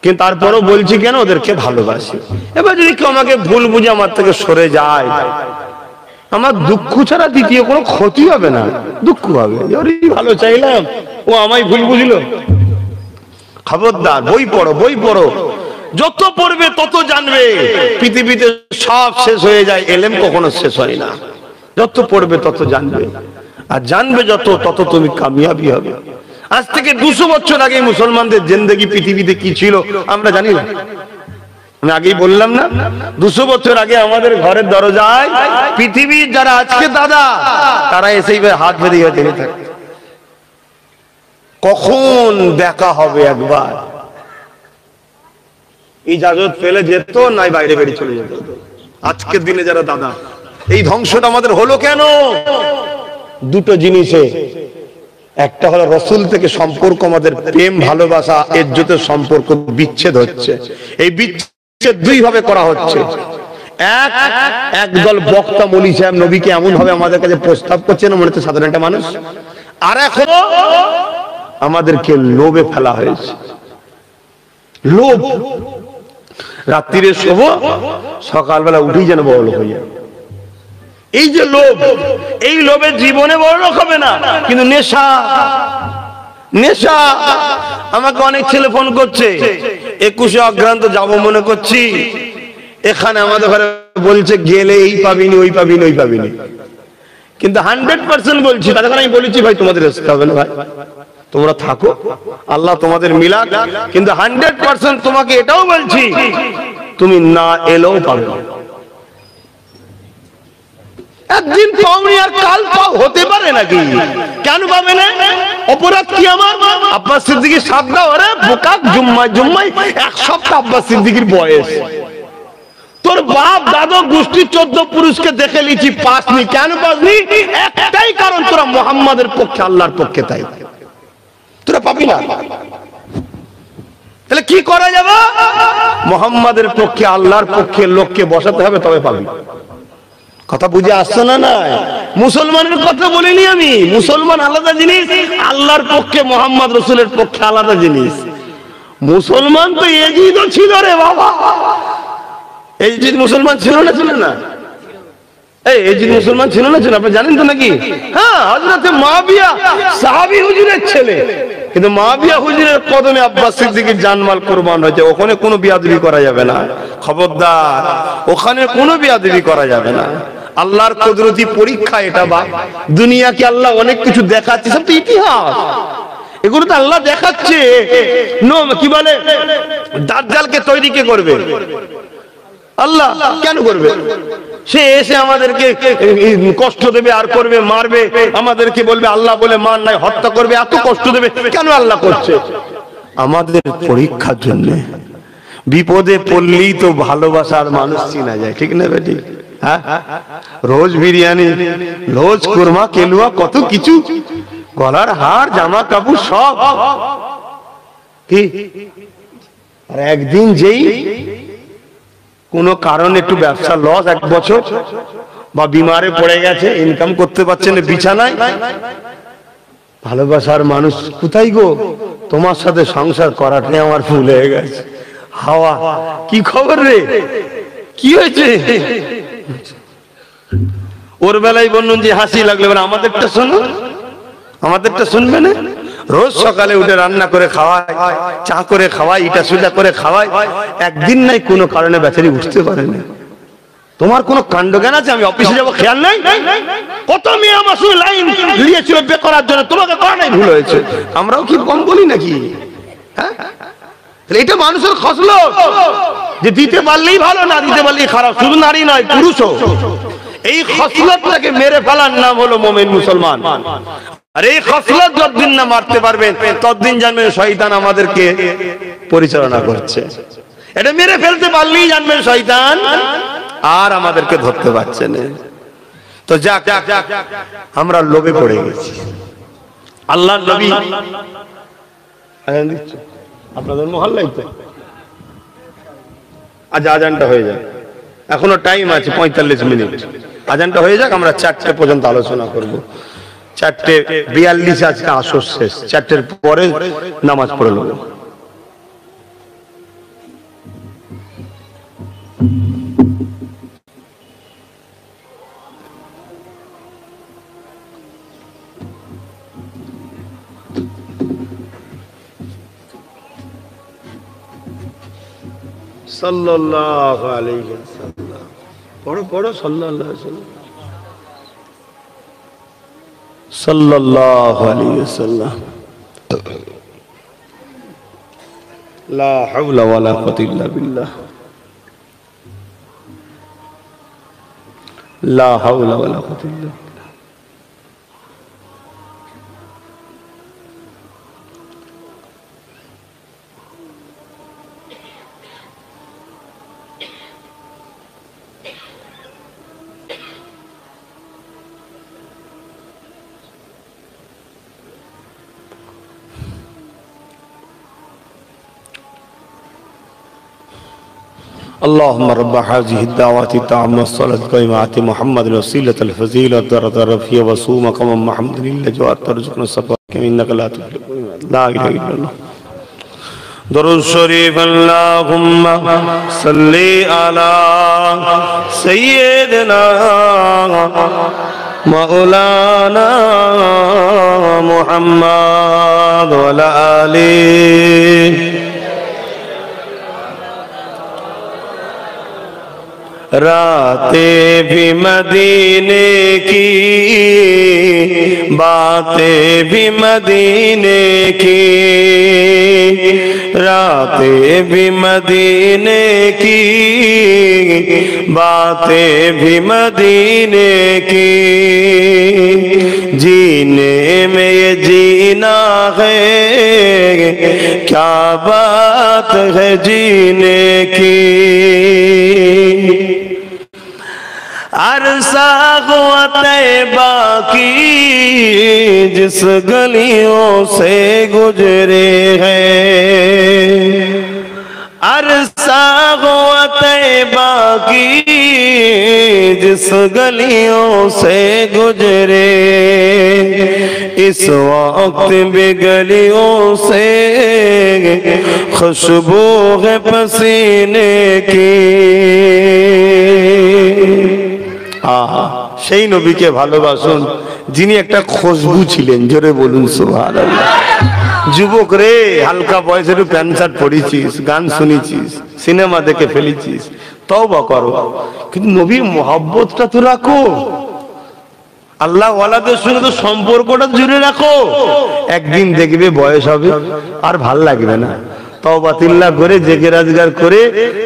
কিন্তু তারপরও বলছি কেন, ওদেরকে ভালোবাসি। এবার যদি কেউ আমাকে ভুল বুঝে আমার থেকে সরে যায়, আমার দুঃখ ছাড়া দ্বিতীয় কোনো ক্ষতি হবে না, দুঃখ হবে। ভালো চাইলাম, ও আমায় ভুল বুঝলো। খবরদার, বই পড়ো, বই পড়ো, যত পড়বে তত জানবে। পৃথিবীতে সব শেষ হয়ে যায়, এলেম কখনো শেষ হয় না। যত পড়বে তত জানবে, আর জানবে যত, তত তুমি কামিয়াবি হবে। আজ থেকে 200 বছর আগে মুসলমানদের জিন্দেগি পৃথিবীতে কি ছিল আমরা জানি না। আমি আগেই বললাম না, 200 বছর আগে আমাদের ঘরের দরজায় পৃথিবীর যারা আজকে দাদা, তারা এসেই হাত বেঁধে জেনে থাকে কখন দেখা হবে একবার। ইজাজত পেলে যেত, নাই বাইরে বেরিয়ে চলে যেত। আজকের দিনে যারা দাদা, এই ধ্বংসটা আমাদের হলো কেন? দুটো জিনিসে, একটা হলো রসুল থেকে সম্পর্ক, আমাদের প্রেম ভালোবাসা ইজ্জতের সম্পর্ক বিচ্ছেদ হচ্ছে। এই বিচ্ছেদ দুই ভাবে করা হচ্ছে। একদল বক্তা মৌলী সাহেব নবীকে এমন ভাবে আমাদের কাছে প্রস্তাব করছেন, মনে হচ্ছে সাধারণ একটা মানুষ। আর এখন আমাদেরকে লোভে ফেলা হয়েছে। লোভ, রাত্রিরে শোবো, সকালবেলা উঠেই যেন বড় লোক হয়ে যাবে। এই যে লোভ, এই লোভে জীবনে বড় লোক হবে না, কিন্তু নেশা, নেশা। আমাকে অনেক ছেলে ফোন করছে, 21শে অগ্রান্ত যাবো মনে করছি, এখানে আমাদের ঘরে বলছে গেলে এই পাবিনি, ওই পাবিনি, ওই পাবিনি। কিন্তু 100% বলছি, তাদের আমি বলেছি ভাই তোমাদের আসতে হবে না, ভাই তোমরা থাকো, আল্লাহ তোমাদের মিলাক। কিন্তু 100% তোমাকে এটাও বলছি, তুমি না এলেও পাবে। একদিন পাওনি আর কাল পাও, হতে পারে নাকি? কেন পাবে না? অপরাধ কি আমার? আব্বাস সিদ্দিকীর সাদা, ওরে বোকা, জুম্মায় জুম্মায় 1 সপ্তাহ আব্বাস সিদ্দিকীর বয়স। তোর বাপ দাদু গোষ্ঠী 14 পুরুষকে দেখে লিছি, পাসনি। কেন পাসনি? একটাই কারণ, তোরা মুহাম্মাদের পক্ষে, আল্লাহর পক্ষে, তাই তোরা পাবি না। তাহলে কি করা যাবে? মুহাম্মাদের পক্ষে, আল্লাহর পক্ষে লোককে বসাতে হবে, তবে পাবি। কথা বুঝে আসছে না? না, মুসলমানের কথা বলিনি আমি। মুসলমান আলাদা জিনিস, আল্লাহর পক্ষে মুহাম্মদ রাসূলের পক্ষে আলাদা জিনিস। মুসলমান তো এজিদও ছিল রে বাবা। এজিদ মুসলমান ছিল না? ছিল না? এই এজিদ মুসলমান ছিল না? ছিল? আপনি জানেন তো নাকি? হ্যাঁ, হযরত মুআবিয়া সাহাবী হুজুরের ছেলে। কিন্তু মাবিয়া হুজুরের কদমে আব্বাস সিদ্দিকীর জানমাল কুরবান হয়েছে, ওখানে কোনো বিয়াদবি করা যাবে না, খবরদার, ওখানে কোনো বিয়াদবি করা যাবে না। আল্লাহর কুদরতি পরীক্ষা এটা। বা দুনিয়াকে আল্লাহ অনেক কিছু দেখাচ্ছে, সব তো ইতিহাস, এগুলো তো আল্লাহ দেখাচ্ছে। কি বলে, দাজ্জালকে তৈরি কে করবে? আল্লাহ। কেন করবে? সে এসে আমাদেরকে কষ্ট দেবে, আর করবে, মারবে, আমাদেরকে বলবে আল্লাহ বলে মান নাই, হত্যা করবে, এত কষ্ট দেবে কেন আল্লাহ করছে? আমাদের পরীক্ষার জন্য। বিপদে পড়লেই তো ভালোবাসার মানুষ চিনা যায়, ঠিক না বেটি? হ্যাঁ, রোজ বিরিয়ানি, রোজ কুরমা, কেলুয়া, কত কিছু, গলার হার, জামা কাপড় সব কি। আর একদিন যেই কোনো কারণে একটু ব্যবসা লস, এক বছর বা বিমারে পড়ে গেছে, ইনকাম করতে পারছে না, বিছানায়, ভালোবাসার মানুষ কোথায় গো? তোমার সাথে সংসার করাটাই আমার ভুল হয়ে গেছে। হাওয়া, কি খবর রে, কি হয়েছে? ওর বেলায় বলুন যে হাসি লাগলো, আমাদেরটা শোনো, আমাদেরটা শুনবে না? রোজ সকালে উঠে রান্না করে খাওয়ায়, চা করে খাওয়ায়, ইটা সুজা করে খাওয়ায়, একদিন নাই কোনো কারণে বেচারি উঠতে পারে না। তোমার কোনো কাণ্ড জ্ঞান আছে? আমি অফিসে যাবো খেয়াল নাই? কত মেয়ে আমার সঙ্গে লাইন দিয়েছিল বে করার জন্য, তোমাকে করা নাই, ভুল হয়েছে। আমরাও কি কম বলি নাকি? হ্যাঁ, এটা মানুষের খসলত, যে দিতে পারলেই ভালো, না দিতে পারলেই খারাপ। শুধু নারী নয়, পুরুষও। এই খসলতটাকে মেরে ফেলার নাম হলো মুমিন, মুসলমান। আর এই খসলত যতদিন না মারতে পারবেন, ততদিন জানবেন শয়তান আমাদেরকে পরিচালনা করছে। এটা মেরে ফেলতে পারলেই জানবেন শয়তান আর আমাদেরকে ধরতে পারছে না। তো যাক, আমরা লোভে পড়ে গেছি। আল্লাহর নবী আজান দিচ্ছে আপনাদের মহল্লায় তো, আজ আজানটা হয়ে যায়, এখনো টাইম আছে 45 মিনিট, আজানটা হয়ে যাক, আমরা 4টে পর্যন্ত আলোচনা করব। 4:42 আজকে আসর শেষ, 4টের পরে নামাজ পড়ে নেব। সাল্লাল্লাহু আলাইহি ওয়াসাল্লাম, পড়ো পড়ো, সাল্লাল্লাহু আলাইহি ওয়াসাল্লাম, সাল্লাল্লাহু আলাইহি ওয়াসাল্লাম। লা হাওলা ওয়ালা কুওয়াতা ইল্লা বিল্লাহ, লা হাওলা ওয়ালা কুওয়াতা ইল্লা বিল্লাহ। اللهم رب هذه الدعوات التامة والصلاة القائمة آت محمد الوسيلة الفضيلة والدرجة الرفيعة وصوم مقام محمد لله جوار ترزقنا الصفاء إنك لا تخلف لا إله إلا الله. درود شريف اللهم صل على سيدنا مولانا محمد وعلى آله. रातें भी मदीने की, बातें भी मदीने की, रातें भी मदीने की, बातें भी मदीने की, जीने में ये जीना है, क्या बात है जीने की। अरसा हुआ तैबा की जिस गलियों से गुजरे हैं, अरसा हुआ तैबा की जिस गलियों से गुजरे, इस वक्त भी गलियों से खुशबू है पसीने की। সেই নবীকে ভালোবাসুন যিনি একটা খুশবু ছিলেন, জোরে বলুন সুবহানাল্লাহ। যুবক রে, হালকা বয়সে একটু প্যান্ট শার্ট পরেছিস, গান শুনেছিস, সিনেমা দেখে ফেলেছিস, তওবা করো, কিন্তু নবীর মহব্বতটা তো রাখো, আল্লাহ ওয়ালাদের সঙ্গে তো সম্পর্কটা জুড়ে রাখো। একদিন দেখবে বয়স হবে আর ভাল লাগবে না, তওবা তিল্লাহ করে জেগে রাজগার করে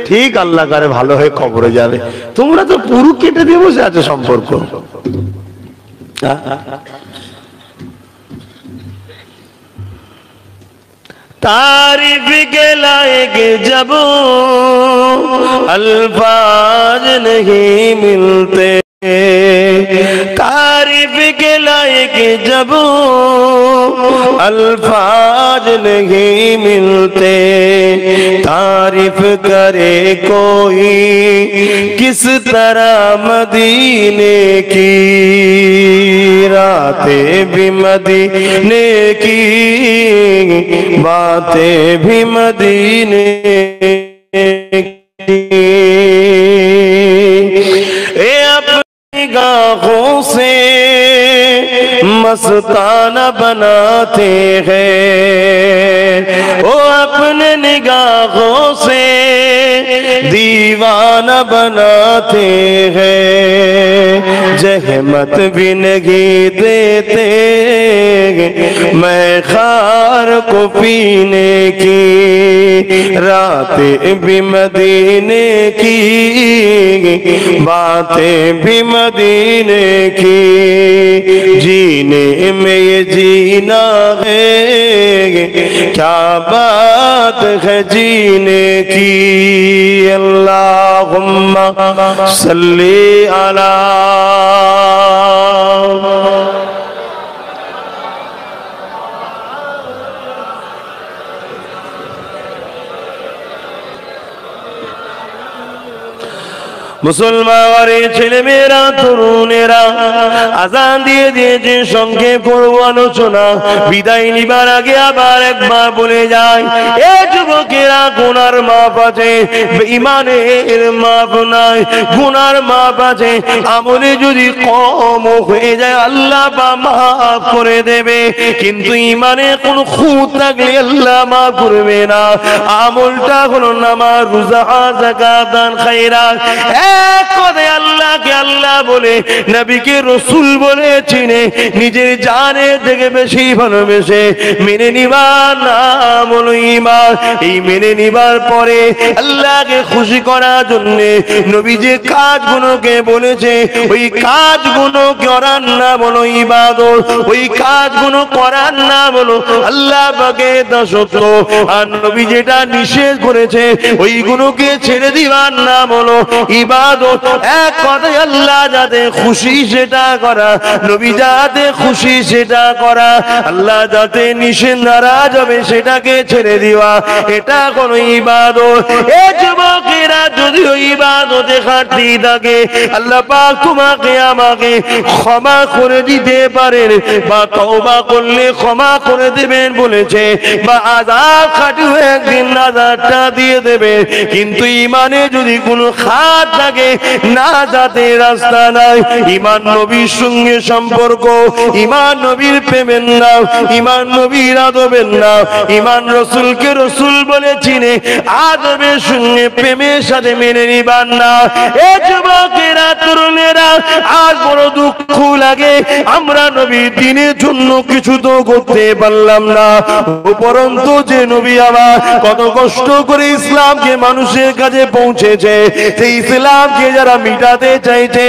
ঠিক আল্লাহ কারে ভালো হয়ে কবরে যাবে। তোমরা তো পুরো কেটে দিয়ে বসে আছো সম্পর্ক। तारीफ के लायक जब अल्फाज नहीं मिलते, तारीफ के लायक जब अल्फाज नहीं मिलते, तारीफ करे कोई किस तरह मदीने की, रातें भी मदीने की, बातें भी मदीने की, निगाहों से मस्ताना बनाते हैं, वो अपने निगाहों से दीवाना बनाते हैं, जहमत भी नहीं देते मैं खार को पीने की, रातें भी मदीने की, बातें भी मदीने की, जीने में ये जीना है, क्या बात है जीने की। अल्लाहुम्मा सल्ली अला মুসলমান ছেলে মেয়েরা, তরুণেরা, আজান দিয়ে দিয়েছে, সংক্ষেপ করবো আলোচনা। বিদায় নিবার আগে আবার একবার বলে যায়, এ যুবকেরা, গুনার মাপ আছে, ইমানের মাপ নাই। গুনার মাপ আছে, আমলে যদি কম হয়ে যায় আল্লাহ মাফ করে দেবে, কিন্তু ইমানে কোন খুঁত থাকলে আল্লাহ মাফ করবে না। আমলটা হলো নামাজ, রোজা, যাকাত, দান, খায়রাত। এক কথায় আল্লাহকে আল্লাহ বলে, নবীকে রসুল বলে চিনে, নিজের জানের থেকে বেশি ভালোবেসে মেনে নিবার নাম হলো ঈমান। এই মেনে নিবার পরে আল্লাহকে খুশি করার জন্য নবী যে কাজগুলোকে বলেছে, ওই কাজগুলো করার নাম হলো ইবাদত, ওই কাজগুলো করার নাম হলো আল্লাহ পাকের দাসত্ব। আর নবী যেটা নিষেধ করেছে ওইগুলোকে ছেড়ে দিবার নাম হলো ইবাদত। এক কথায় আল্লাহ যাতে খুশি সেটা করা, নবী যাতে খুশি সেটা করা, আল্লাহ যাতে নিষেধ নারাজ হবে সেটাকে ছেড়ে দেওয়া, এটা কোনো ইবাদত। এ যুবকেরা, যদিও ইবাদতে ঘাটতি থাকে আল্লাহ পাক তোমাকে আমাকে ক্ষমা করে দিতে পারেন, বা তওবা করলে ক্ষমা করে দেবেন বলেছে, বা আযাব খাটিয়ে একদিন আযাবটা দিয়ে দেবে। কিন্তু ইমানে যদি কোনো খাত থাকে, না যাতে রাস্তা নাই। ইমান নবীর সঙ্গে সম্পর্ক, ইমান নবীর প্রেমের নাম, ইমান নবীর আদবের নাম, ইমান রসুলকে রসুল বলে চিনে আদবের সঙ্গে প্রেমের সাথে মেনে নিবার না। এ যুবকেরা, তরুণেরা, আজ বড় দুঃখ লাগে, আমরা নবীর দিনের জন্য কিছু তো করতে পারলাম না। উপরন্তু যে নবী আমার কত কষ্ট করে ইসলামকে মানুষের কাছে পৌঁছেছে, সেই ইসলামকে যারা মিটাতে চাইছে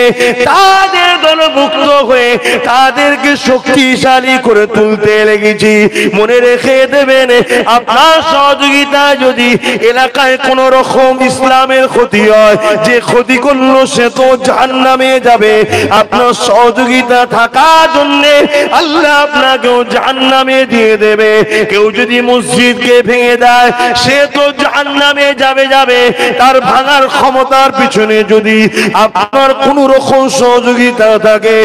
তাদের দলভুক্ত হয়ে তাদেরকে শক্তিশালী করে তুলতে লেগেছি। মনে রেখে দেবেন, আপনার সহযোগিতায় যদি এলাকায় কোন রকম ইসলামের ক্ষতি হয়, যে ক্ষতি করলো সে তো জাহান্নামে যাবে। আপনার সহযোগিতা থাকার জন্য আল্লাহ আপনাকেও জাহান্নামে দিয়ে দেবে। কেউ যদি মসজিদকে ভেঙে দেয় সে তো জাহান্নামে যাবে। তার ভাঙার ক্ষমতার পিছনে যদি আপনার কোন রকম সহযোগিতা থাকে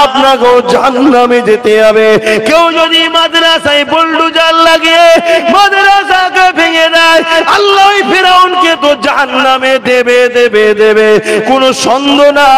আপনাকেও জাহান্নামে যেতে হবে। কেউ যদি মাদ্রাসায় বুলডোজার লাগিয়ে মাদ্রাসাকে ভেঙে দেয় আল্লাহ ফিরাউনকে তো জাহান্নামে দেবে দেবে দেবে, কোনো সন্দেহ না।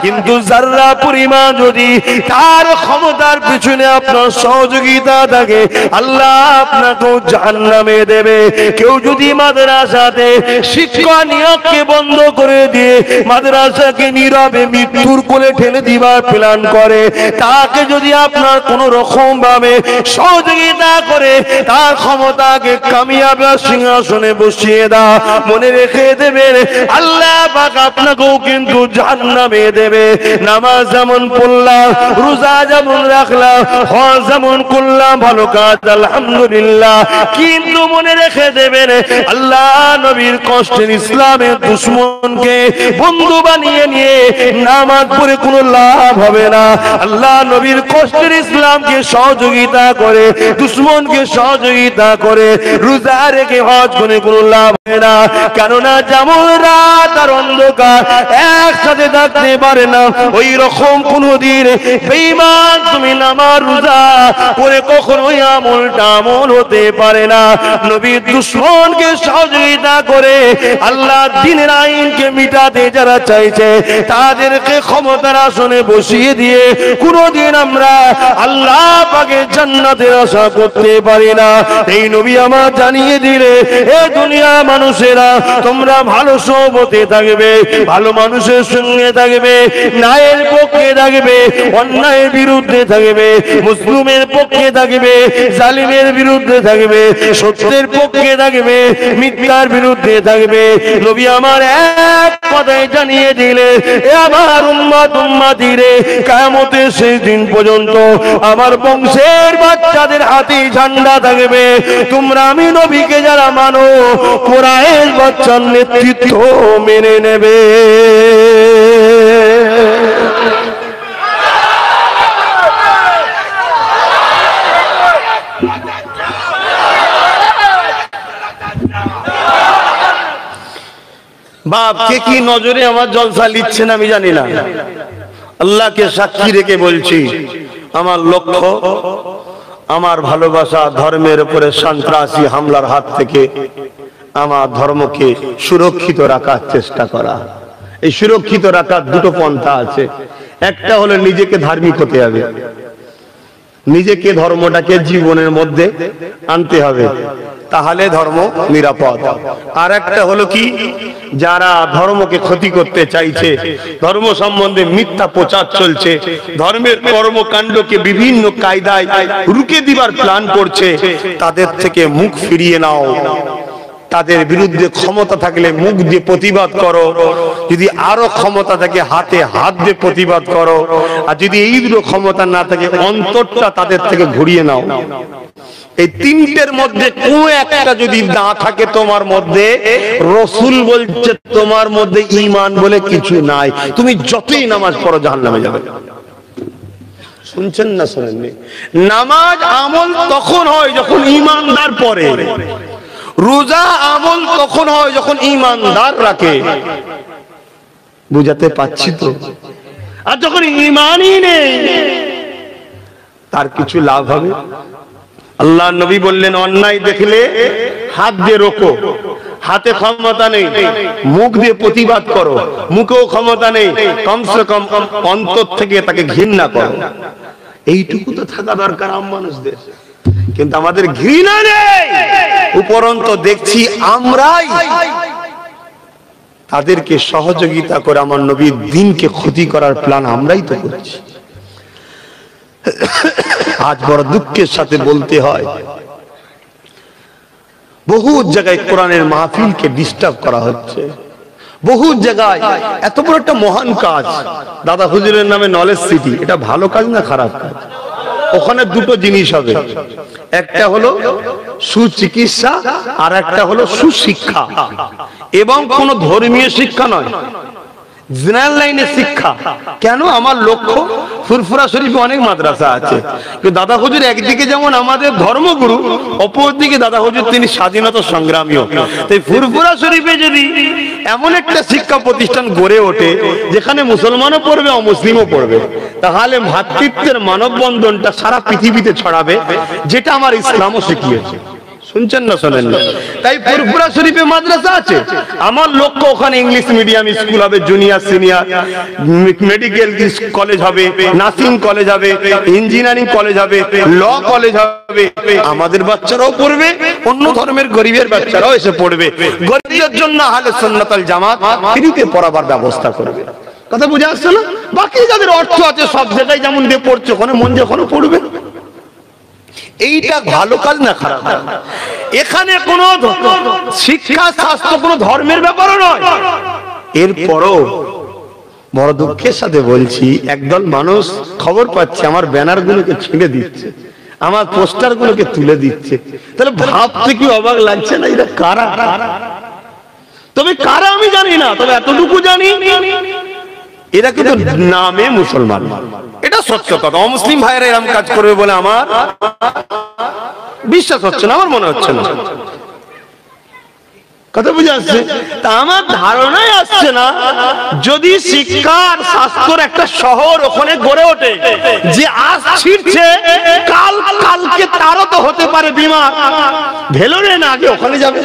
কিন্তু যারা পরিমাণ যদি তার ক্ষমতার পিছনে আপনার সহযোগিতা থাকে, আল্লাহ আপনাকেও জাহান্নামে দেবে। কেউ যদি মাদ্রাসাতে শিক্ষা নিয়োগকে বন্ধ করে দিয়ে মাদ্রাসাকে নীরবে মৃত্যুর কোলে ঠেলে দিবার প্ল্যান করে, তাকে যদি আপনার কোন রকম ভাবে সহযোগিতা করে তার ক্ষমতাকে কামিয়াব সিংহাসনে বসিয়ে দাও, মনে রেখে দেবেন আল্লাহ পাক আপনাকেও কিন্তু জাহান্নামে দেবে। নামাজ যেমন পড়লাম, রোজা যেমন রাখলাম, হজ যেমন করলাম, ভালো কাজ আলহামদুলিল্লাহ, কিন্তু মনে রেখে দেবেন আল্লাহ নবীর কষ্টের ইসলামের দুশমনকে বন্ধু বানিয়ে নিয়ে নামাজ পড়ে কোনো লাভ হবে না। আল্লাহ নবীর কষ্টের ইসলামকে সহযোগিতা করে দুশমনকে সহযোগিতা করে রোজা রেখে হজ করে কোনো লাভ হবে না। কেননা যেমন রাত আর অন্ধকার একসাথে থাকতে পারে না, ওই রকম কোনদিন বেঈমান তুমি নামাজ রোজা করে কখনোই আমলটা আমল হতে পারে না। নবীর দুশমনকে সহযোগিতা করে আল্লাহ দ্বীনের আইনকে মিটাতে যারা চাইছে তাদেরকে ক্ষমতার আসনে বসিয়ে দিয়ে কোনদিন আমরা আল্লাহ পাকের জান্নাতের আশা করতে পারি না। এই নবী আমার জানিয়ে দিলে এ দুনিয়া মানুষেরা তোমরা ভালো সহবতে থাকবে, ভালো মানুষের সঙ্গে থাকবে, ন্যায়ের পক্ষে থাকবে, অন্যায়ের বিরুদ্ধে থাকবে, মুসলিমের পক্ষে থাকবে, জালিমের বিরুদ্ধে থাকবে, সত্যের পক্ষে থাকবে, মিথ্যার বিরুদ্ধে থাকবে। নবী আমার এক কথায় জানিয়ে দিলে এ আমার উম্মত উম্মতিরে কিয়ামতের শেষ দিন পর্যন্ত আমার বংশের বাচ্চাদের হাতে ঝান্ডা থাকবে। তোমরা আমি নবীকে যারা মানো কুরাইশ বাচ্চার নেতৃত্ব মেনে নেবে। বাপ কে কি নজরে আমার জলসা লিচ্ছেন আমি জানি না, আল্লাহকে সাক্ষী রেখে বলছি আমার লক্ষ্য আমার ভালোবাসা ধর্মের উপরে সন্ত্রাসী হামলার হাত থেকে আমার ধর্মকে সুরক্ষিত রাখার চেষ্টা করা। এই সুরক্ষিত রাখার দুটো পন্থা আছে। একটা হলো নিজেকে ধার্মিক হতে হবে, নিজেকে ধর্মটাকে জীবনের মধ্যে আনতে হবে, তাহলে ধর্ম নিরাপদ। আর একটা হলো কি, যারা ধর্মকে ক্ষতি করতে চাইছে, ধর্ম সম্বন্ধে মিথ্যা প্রচার চলছে, ধর্মের কর্মকাণ্ডকে বিভিন্ন কায়দায় রুখে দিবার প্ল্যান করছে, তাদের থেকে মুখ ফিরিয়ে নাও। তাদের বিরুদ্ধে ক্ষমতা থাকলে মুখ দিয়ে প্রতিবাদ করো, যদি আরো ক্ষমতা থাকে হাতে হাত দিয়ে প্রতিবাদ করো, আর যদি এই দুটো ক্ষমতা না থাকে অন্তরটা তাদের থেকে ঘুরিয়ে নাও। এই তিনটের মধ্যে কোন একটা যদি না থাকে তোমার মধ্যে, রাসূল বলছে তোমার মধ্যে ঈমান বলে কিছু নাই, তুমি যতই নামাজ পড়ো জাহান্নামে যাবে। শুনছেন না শুনেননি? নামাজ আমল তখন হয় যখন ঈমানদার পড়ে, রোজা আমল তখন হয় যখন ঈমানদার রাখে। বুঝাতে পারছি তো? আর যখন ঈমানই নেই তার কিছু লাভ হবে? আল্লাহ নবী বললেন অন্যায় দেখলে হাত দিয়ে রোকো, হাতে ক্ষমতা নেই মুখ দিয়ে প্রতিবাদ করো, মুখেও ক্ষমতা নেই কমসে কম অন্তর থেকে তাকে ঘৃণা করো। এইটুকু তো থাকা দরকার আম মানুষদের, কিন্তু আমাদের ঘৃণা নেই। উপরন্ত দেখছি আমরাই তাদেরকে সহযোগিতা করে আমার নবীর দ্বীনকে ক্ষতি করার প্ল্যান আমরাই তো করছি। আজ বড় দুঃখের সাথে বলতে হয় বহু জায়গায় কোরআনের মাহফিলকে ডিস্টার্ব করা হচ্ছে, বহু জায়গায় এত বড় একটা মহান কাজ দাদা হুজুরের নামে নলেজ সিটি, এটা ভালো কাজ না খারাপ কাজ? ওখানে দুটো জিনিস হবে, একটা হলো সুচিকিৎসা আর একটা হলো সুশিক্ষা, এবং কোন ধর্মীয় শিক্ষা নয়, জেনারেল লাইনের শিক্ষা। কেন? আমার লক্ষ্য ফুরফুরা শরীফে অনেক মাদ্রাসা আছে, কিন্তু দাদা হুজুর একদিকে যেমন আমাদের ধর্মগুরু, অপরদিকে দাদা হুজুর তিনি স্বাধীনতা সংগ্রামীও। তাই ফুরফুরা শরীফে যদি এমন একটা শিক্ষা প্রতিষ্ঠান গড়ে ওঠে যেখানে মুসলমানও পড়বে অমুসলিমও পড়বে, তাহলে ভ্রাতৃত্বের মানববন্ধনটা সারা পৃথিবীতে ছড়াবে, যেটা আমার ইসলামও শিখিয়েছে। শুনছেন না শোনেন না? তাই ফুরফুরা শরীফে মাদ্রাসা আছে। আমার লক্ষ্য ওখানে ইংলিশ মিডিয়াম স্কুল হবে, জুনিয়র সিনিয়র, মেডিকেল কলেজ হবে, নার্সিং কলেজ হবে, ইঞ্জিনিয়ারিং কলেজ হবে, ল কলেজ হবে। আমাদের বাচ্চারাও পড়বে, অন্য ধর্মের গরিবের বাচ্চারাও এসে পড়বে। গরিবদের জন্য আহলে সুন্নাত ওয়াল জামাত ফ্রিতে পড়াবার ব্যবস্থা করবে। কথা বুঝে আসছে না? বাকি যাদের অর্থ আছে সব জায়গায় যেমন দিয়ে পড়ছে, ওখানে মন দিয়ে ওখানে পড়বে। এইটা ভালো কাজ না খারাপ? এখানে কোন শিক্ষা শাস্ত্র কোন ধর্মের ব্যাপারও নয়। এরপরও বড় দুঃখের সাথে বলছি, একদল মানুষ খবর পাচ্ছে আমার ব্যানার গুলোকে ছিঁড়ে দিচ্ছে, আমার পোস্টার গুলোকে তুলে দিচ্ছে। তাহলে ভাবতে কি অবাক লাগছে না এরা কারা? তবে কারা আমি জানি না, তবে এতটুকু জানি এরা কিন্তু নামে মুসলমান। এটা সত্য কথা। অমুসলিম ভাইয়েরা এরকম কাজ করবে বলে আমার বিশ্বাস হচ্ছে না, আমার মনে হচ্ছে না। কথা বুঝে আসছে? তা আমার ধারণায় আসছে না, যদি শিক্ষার স্বাস্থ্যের একটা শহর ওখানে গড়ে ওঠে, যে আজ ছিড়ছে কালকে তারও তো হতে পারে বিমার, ভেলোরে না আগে ওখানে যাবে।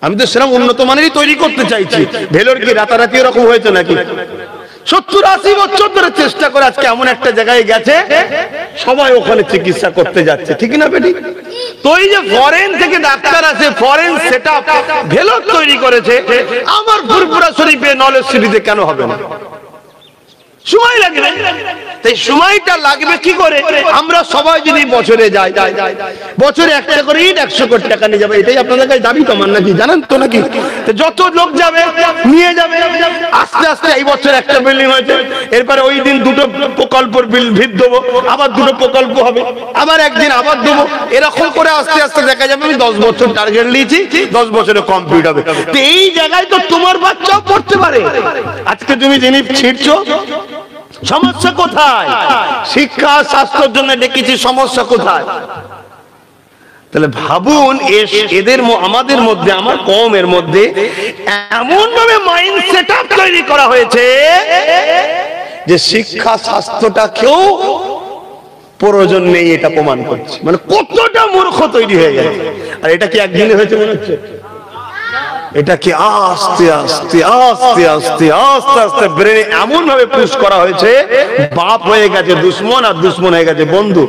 আমি তো সেরকম উন্নত মানেরই তৈরি করতে চাইছি। ভেলোর কি রাতারাতি এরকম হয়েছে নাকি? 70-80 বছর ধরে চেষ্টা করে আজকে এমন একটা জায়গায় গেছে, সবাই ওখানে চিকিৎসা করতে যাচ্ছে, ঠিক না বেটি? তো এই যে ফরেন থেকে ডাক্তার আছে, ফরেন সেটআপ ভেলোর তৈরি করেছে, আমার ফুরফুরা শরীফে নলেজ সিটিতে কেন হবে না? সময় লাগবে। তাই সময়টা লাগবে কি করে? আমরা সবাই যদি বছরে যাই, বছরে একটা করে ইট 100 কোটি টাকা নিয়ে যাবে, এটাই আপনাদের কাছে দাবি তো আমার নাকি? জানেন তো নাকি? যত লোক যাবে নিয়ে যাবে, আস্তে আস্তে এই বছর একটা বিল্ডিং হয়েছে, এরপরে ওই দিন দুটো প্রকল্পের ভিত দেবো, আবার দুটো প্রকল্প হবে, আবার একদিন আবার দেবো, এরকম করে আস্তে আস্তে দেখা যাবে আমি 10 বছর টার্গেট নিয়েছি, 10 বছরে কমপ্লিট হবে। তো এই জায়গায় তো তোমার বাচ্চাও পড়তে পারে। আজকে তুমি যিনি ছিড়ছো, সমস্যা কোথায়? শিক্ষা শাস্ত্রের জন্য ডেকেছি, সমস্যা কোথায়? তাহলে ভাবুন, এদের আমাদের মধ্যে, আমার কওমের মধ্যে এমন ভাবে মাইন্ড সেটআপ তৈরি করা হয়েছে যে শিক্ষা শাস্ত্রটা কেউ প্রয়োজন নেই, এটা প্রমাণ করছে। মানে কতটা মূর্খ তৈরি হয়ে গেছে। আর এটা কি একদিনে হয়েছে মনে হচ্ছে? এটাকে আস্তে আস্তে আস্তে আস্তে আস্তে আস্তে ব্রেনে এমন ভাবে পুশ করা হয়েছে, বাপ হয়ে গেছে দুশ্মন, আর দুশ্মন হয়ে গেছে বন্ধু,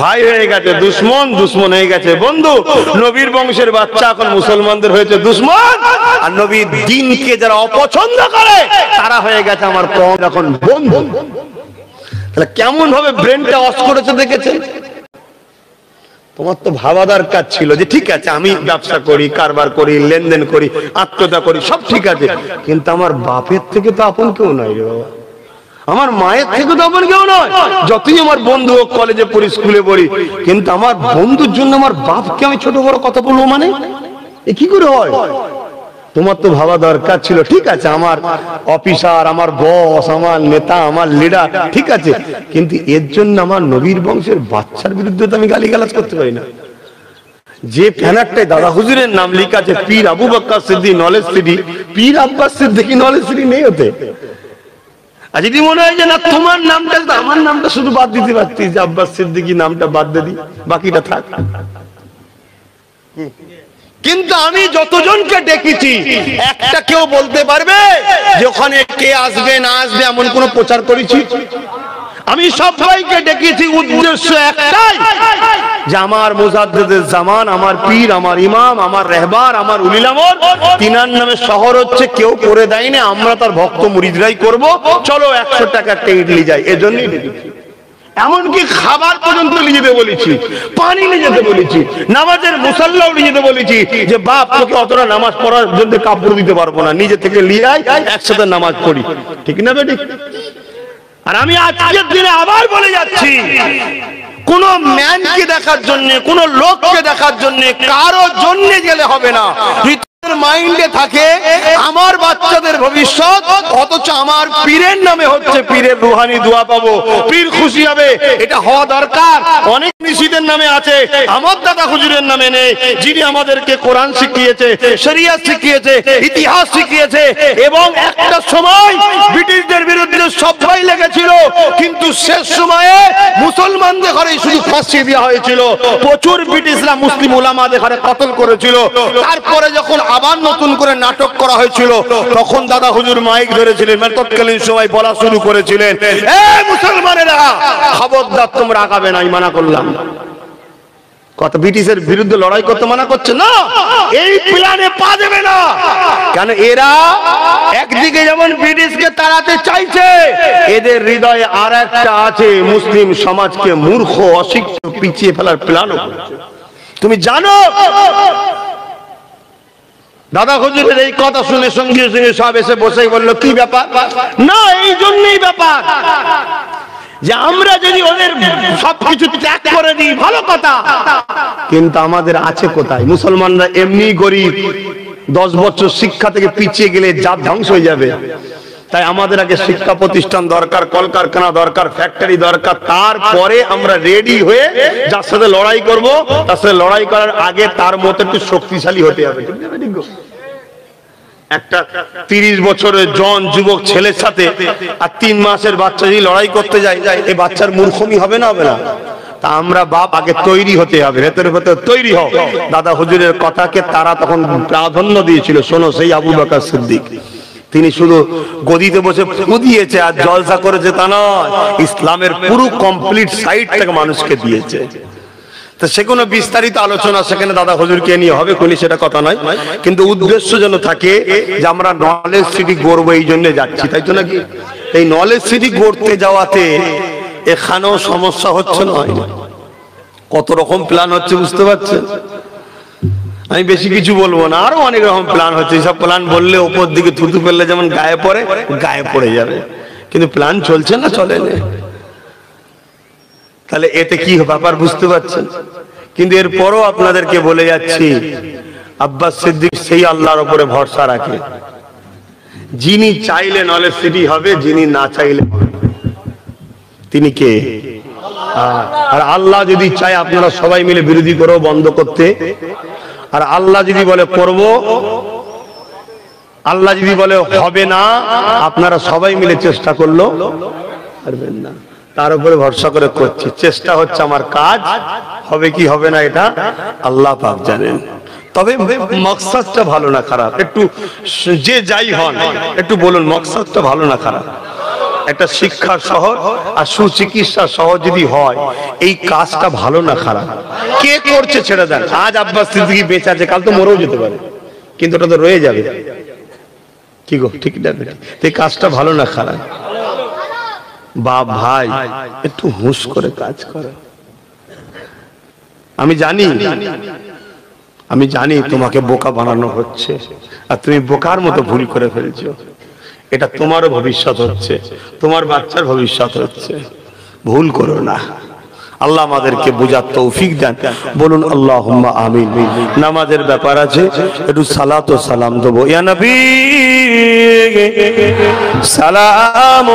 ভাই হয়ে গেছে দুশ্মন, দুশ্মন হয়ে গেছে বন্ধু। নবীর বংশের বাচ্চা এখন মুসলমানদের হয়েছে দুশ্মন, আর নবীর দ্বীনকে যারা অপছন্দ করে তারা হয়ে গেছে আমার কওম এখন বন্ধু। তাহলে কেমন ভাবে ব্রেনটা অস করেছে দেখেছেন? তোমার তো ভাবা দরকার ছিল যে ঠিক আছে আমি ব্যবসা করি, কারবার করি, লেনদেন করি, আত্মীয়তা করি, সব ঠিক আছে, কিন্তু আমার বাপের থেকে তো আপন কেউ নয় রে বাবা, আমার মায়ের থেকে তো আপন কেউ নয়। যতই আমার বন্ধু হোক, কলেজে পড়ি, স্কুলে পড়ি, কিন্তু আমার বন্ধুর জন্য আমার বাপকে আমি ছোট বড় কথা বলবো মানে এ কি করে হয়? তোমার তো ভাবা দরকার ছিল ঠিক আছে আমার অফিসার, আমার বস, আমার নেতা, আমার লিডার, ঠিক আছে, কিন্তু এর জন্য আমার নবীর বংশের বাচ্চার বিরুদ্ধে তো আমি গালিগালাজ করতে পারি না। যে ব্যানারটায় দাদা হুজুরের নাম লেখা আছে পীর আবু বকর সিদ্দিক নলেজ সিটি, পীর আব্বাস সিদ্দিকী নলেজ সিটি নেই ওতে। আর যদি মনে হয় যে না তোমার নামটা, আমার নামটা শুধু বাদ দিতে পারতিস, যে আব্বাস সিদ্দিকী নামটা বাদ দিয়ে দিই, বাকিটা থাক। কিন্তু আমি যতজনকে ডেকেছি একটা কেউ বলতে পারবে যে ওখানে কে আসবে না আসবে এমন কোন প্রচার করেছি? আমি সবাইকে ডেকেছি, উদ্দেশ্য একটাই, যে আমার মুজাদ্দিদুল জামান, আমার পীর, আমার ইমাম, আমার রাহবার, আমার উলিল আমর, তিনার নামে শহর হচ্ছে, কেউ করে দেয় না, আমরা তার ভক্ত মুরিদরাই করব, চলো 100 টাকা একটা ইডলি যাই, এজন্যই ডেকেছি। এমনকি খাবার পর্যন্ত নিয়ে যেতে বলেছি, পানি নিয়ে যেতে বলেছি, নামাজের মুসাল্লাও নিয়ে যেতে বলেছি, যে বাপ তোকে অতটা নামাজ পড়ার জন্য কাপড় দিতে পারবো না, নিজে থেকে নিয়ে আয়, একসাথে নামাজ পড়ি, ঠিক না বেটি? আর আমি আজকের দিনে আবার বলে যাচ্ছি, কোন ম্যানকে দেখার জন্য, কোন লোককে দেখার জন্য, কারো জন্য গেলে হবে না। মাইন্ডে থাকে আমার বাচ্চাদের ভবিষ্যৎ, অথচ আমার পীরের নামে হচ্ছে, পীরের রুহানি দোয়া পাবো, পীর খুশি হবে, এটা হওয়া দরকার। অনেক মুর্শিদের নামে আছে, আমার দাদা হুজুরের নামে নেই, যিনি আমাদেরকে কোরআন শিখিয়েছে, শরিয়ত শিখিয়েছে, ইতিহাস শিখিয়েছে। এবং একটা সময় ব্রিটিশদের বিরুদ্ধে সবাই লেগেছিল, কিন্তু শেষ সময়ে মুসলমানদের ঘরে শুধু ফাঁসি দেওয়া হয়েছিল। প্রচুর ব্রিটিশরা মুসলিম উলামাদের ঘরে কতল করেছিল। তারপরে যখন আবার নতুন করে নাটক করা হয়েছিল, তখন দাদা হুজুর মাইক ধরেছিলেন, মানে তৎকালীন সময় বলা শুরু করেছিলেন, এই মুসলমানেরা খবরদার তোমরা আগাবে না, আমি মানা করলাম। কত ব্রিটিশের বিরুদ্ধে লড়াই করতে মানা করছে না, এই প্ল্যানে পা দেবে না। কেন এরা একদিকে যেমন ব্রিটিশকে তাড়াতে চাইছে, এদের হৃদয়ে আর একটা আছে, মুসলিম সমাজকে মূর্খ অশিক্ষিত পিছিয়ে ফেলার প্ল্যানও করছে। তুমি জানো দাদা হুজুরের এই কথা শুনে সঙ্গে সঙ্গে সব এসে বসে বলল, কি ব্যাপার? না, এই জন্যই ব্যাপার যে আমরা যদি ওদের সবকিছু ত্যাগ করে দিই, ভালো কথা, কিন্তু আমাদের আছে কোথায়? মুসলমানরা এমনি গরিব, 10 বছর শিক্ষা থেকে পিছিয়ে গেলে জাত ধ্বংস হয়ে যাবে। তাই আমাদের আগে শিক্ষা প্রতিষ্ঠান দরকার, কলকারখানা দরকার, ফ্যাক্টরি দরকার। তারপরে আমরা রেডি হয়ে যার সাথে লড়াই করব, তার সাথে লড়াই করার আগে তার মতো একটু শক্তিশালী হতে হবে। একটা 30 বছরের জন যুবক ছেলের সাথে আর 3 মাসের বাচ্চা যদি লড়াই করতে যায়, এই বাচ্চার মূর্খমি হবে না? হবে না? তা আমরা বাপ আগে তৈরি হতে হবে, ভেতরে ভেতরে তৈরি হও। দাদা হুজুরের কথাকে তারা তখন প্রাধান্য দিয়েছিল। শোনো, সেই আবু বকর সিদ্দিক, তিনি শুধু গদিতে বসে ফু দিয়েছে আর জলসা করেছে তা নয়, ইসলামের পুরো কমপ্লিট সাইডটাকে মানুষকে দিয়েছে। তো সে কোনো বিস্তারিত আলোচনা সেখানে দাদা হুজুরকে নিয়ে হবে কোনি, সেটা কথা নয়, কিন্তু উদ্দেশ্য যেন থাকে যে আমরা নলেজ সিটি গড়বো, এই জন্য যাচ্ছি, তাই তো নাকি? এই নলেজ সিটি গড়তে যাওয়াতে এখানেও সমস্যা হচ্ছে না, কত রকম প্ল্যান হচ্ছে বুঝতে পারছেন? আমি বেশি কিছু বলবো না, আরো অনেক রকম প্ল্যান হচ্ছে। সব প্ল্যান বললে ওপর দিকে থুতু ফেললে যেমন গায়ে পড়ে, গায়ে পড়ে যাবে, কিন্তু প্ল্যান চলছে না, চলে না। তাহলে এতে কি ব্যাপার বুঝতে পারছেন? কিন্তু এরপরও আপনাদেরকে বলে যাচ্ছি, আব্বাস সিদ্দিক সেই আল্লাহর উপরে ভরসা রাখে, যিনি চাইলে নলেজ সিটি হবে, যিনি না চাইলে তিনি কে? আর আল্লাহ যদি চায় আপনারা সবাই মিলে বিরোধী করেও বন্ধ করতে, আর আল্লাহ যদি বলে করব, আল্লাহ যদি বলে হবে না, আপনারা সবাই মিলে চেষ্টা করলো পারবেন না। তার উপরে ভরসা করে করছি, চেষ্টা হচ্ছে আমার কাজ, হবে কি হবে না এটা আল্লাহ পাক জানেন। তবে মকসদটা ভালো না খারাপ, একটু যে যাই হন একটু বলুন মকসদটা ভালো না খারাপ? একটা শিক্ষার শহর আর সুচিকিৎসা শহর যদি হয়, এই কাজটা ভালো না খারাপ? কে করছে ছেড়ে দেন। আজ আব্বাস সিদ্দিকী বেঁচে আছে, কাল তো মরেও যেতে পারে, কিন্তু ওটা তো রয়ে যাবে। কি গো, ঠিক না? এই কাজটা ভালো না খারাপ? বাপ ভাই একটু হুঁশ করে কাজ করো। আমি জানি তোমাকে বোকা বানানো হচ্ছে, আর তুমি বোকার মতো ভুল করে ফেলছো। এটা তোমারও ভবিষ্যৎ হচ্ছে, তোমার বাচ্চার ভবিষ্যৎ হচ্ছে। ভুল করো না। আল্লাহ আমাদেরকে বুঝার তৌফিক দেন, বলুন আল্লাহুম্মা আমিন। নামাজের ব্যাপার আছে, একটু সালাত ও সালাম দেবো। ইয়া নবী সালাম।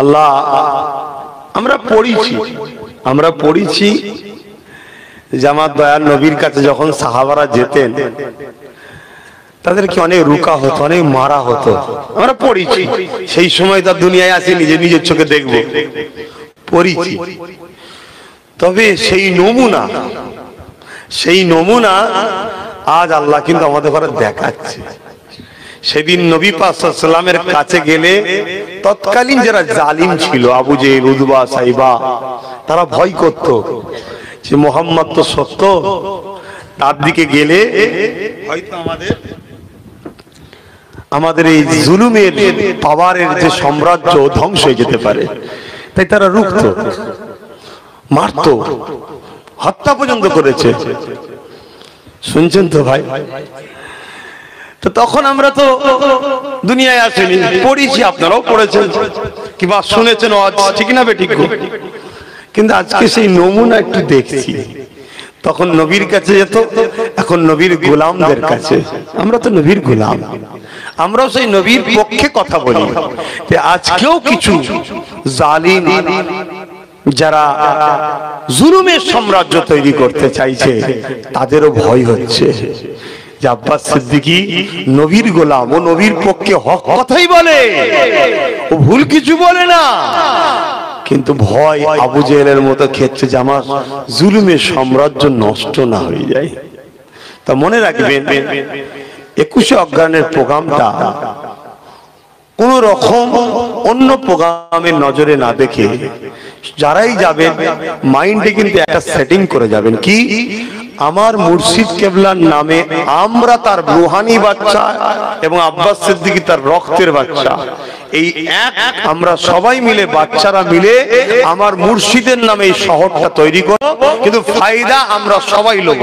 আল্লাহ আমরা পড়েছি যে আমার দয়ার নবীর কাছে যখন সাহাবারা যেতেন, তাদেরকে অনেক রুকা হতো, অনেক মারা হতো। আমরা পড়েছি, সেই সময় তার দুনিয়ায় আসি, নিজের চোখে দেখবো, পড়েছি। তবে সেই নমুনা আজ আল্লাহ কিন্তু আমাদের ঘরে দেখাচ্ছে। সেদিন নবী পাক সাল্লাল্লাহু আলাইহি ওয়াসাল্লামের কাছে গেলে তৎকালীন যারা জালিম ছিল, আবু জেহেল, উতবা, সাইবা, তারা ভয় করত যে মুহাম্মদ তো সত্য, তার দিকে গেলে হয়তো আমাদের এই জুলুমের পাওয়ারের যে সাম্রাজ্য ধ্বংস হয়ে যেতে পারে। তাই তারা রুখত, মারত, হত্যা পর্যন্ত করেছে। শুনছেন তো ভাই? তো তখন আমরা তো দুনিয়ায় আসেনি, পড়েছি, আপনারাও পড়েছেন কিংবা শুনেছেন, ঠিক না বেঠিক? কিন্তু আজকে সেই নমুনা একটু দেখছি। তখন নবীর কাছে যেত, এখন নবীর গোলামদের কাছে। আমরা তো নবীর গোলাম, আমরাও সেই নবীর পক্ষে কথা বলি। আজকেও কিছু জালিম যারা জুলুমের সাম্রাজ্য তৈরি করতে চাইছে, তাদেরও ভয় হচ্ছে যে আব্বাস সিদ্দিকী নবীর গোলাম, ও নবীর পক্ষে হক কথাই বলে, ও ভুল কিছু বলে না। কিন্তু ভয় আবু জেহেলের মতো খেচ্ছে যে আমার জুলুমের সাম্রাজ্য নষ্ট না হয়ে যায়। তা মনে রাখবেন, 21শে অগ্রহায়ণের প্রোগ্রামটা কোন রকম অন্য প্রোগ্রামের নজরে না দেখে যারাই যাবেন মাইন্ডে কিন্তু একটা সেটিং করে যাবেন, কি আমার মুর্শিদ কেবলার নামে আমরা তার রুহানি বাচ্চা এবং আব্বাস সিদ্দিকী তার রক্তের বাচ্চা, এই এক আমরা সবাই মিলে বাচ্চারা মিলে আমার মুর্শিদের নামে এই শহরটা তৈরি করব, কিন্তু ফায়দা আমরা সবাই লব,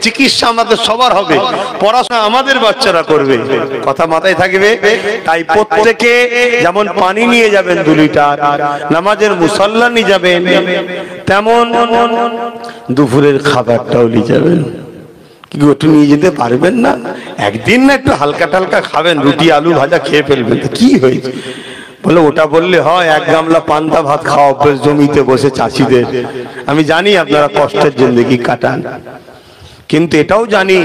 চিকিৎসা আমাদের সবার হবে, পড়াশোনা আমাদের বাচ্চারা করবে। কথা মাথায় থাকবে। তাই প্রত্যেকে যেমন পানি নিয়ে যাবেন 2 লিটার, নামাজের মুসল্লা নিয়ে যাবেন, তেমন দুপুরের খাবারটাও নিয়ে যাবেন। কি একটু নিয়ে যেতে পারবেন না? একদিন না একটু হালকা টালকা খাবেন, রুটি আলু ভাজা খেয়ে ফেলবেন, কি হয়েছে? বলে ওটা বললে হয়, 1 গামলা পান্তা ভাত খাওয়া অভ্যেস জমিতে বসে চাষিদের। আমি জানি আপনারা কষ্টের জিন্দেগি কাটান, কিন্তু এটাও জানি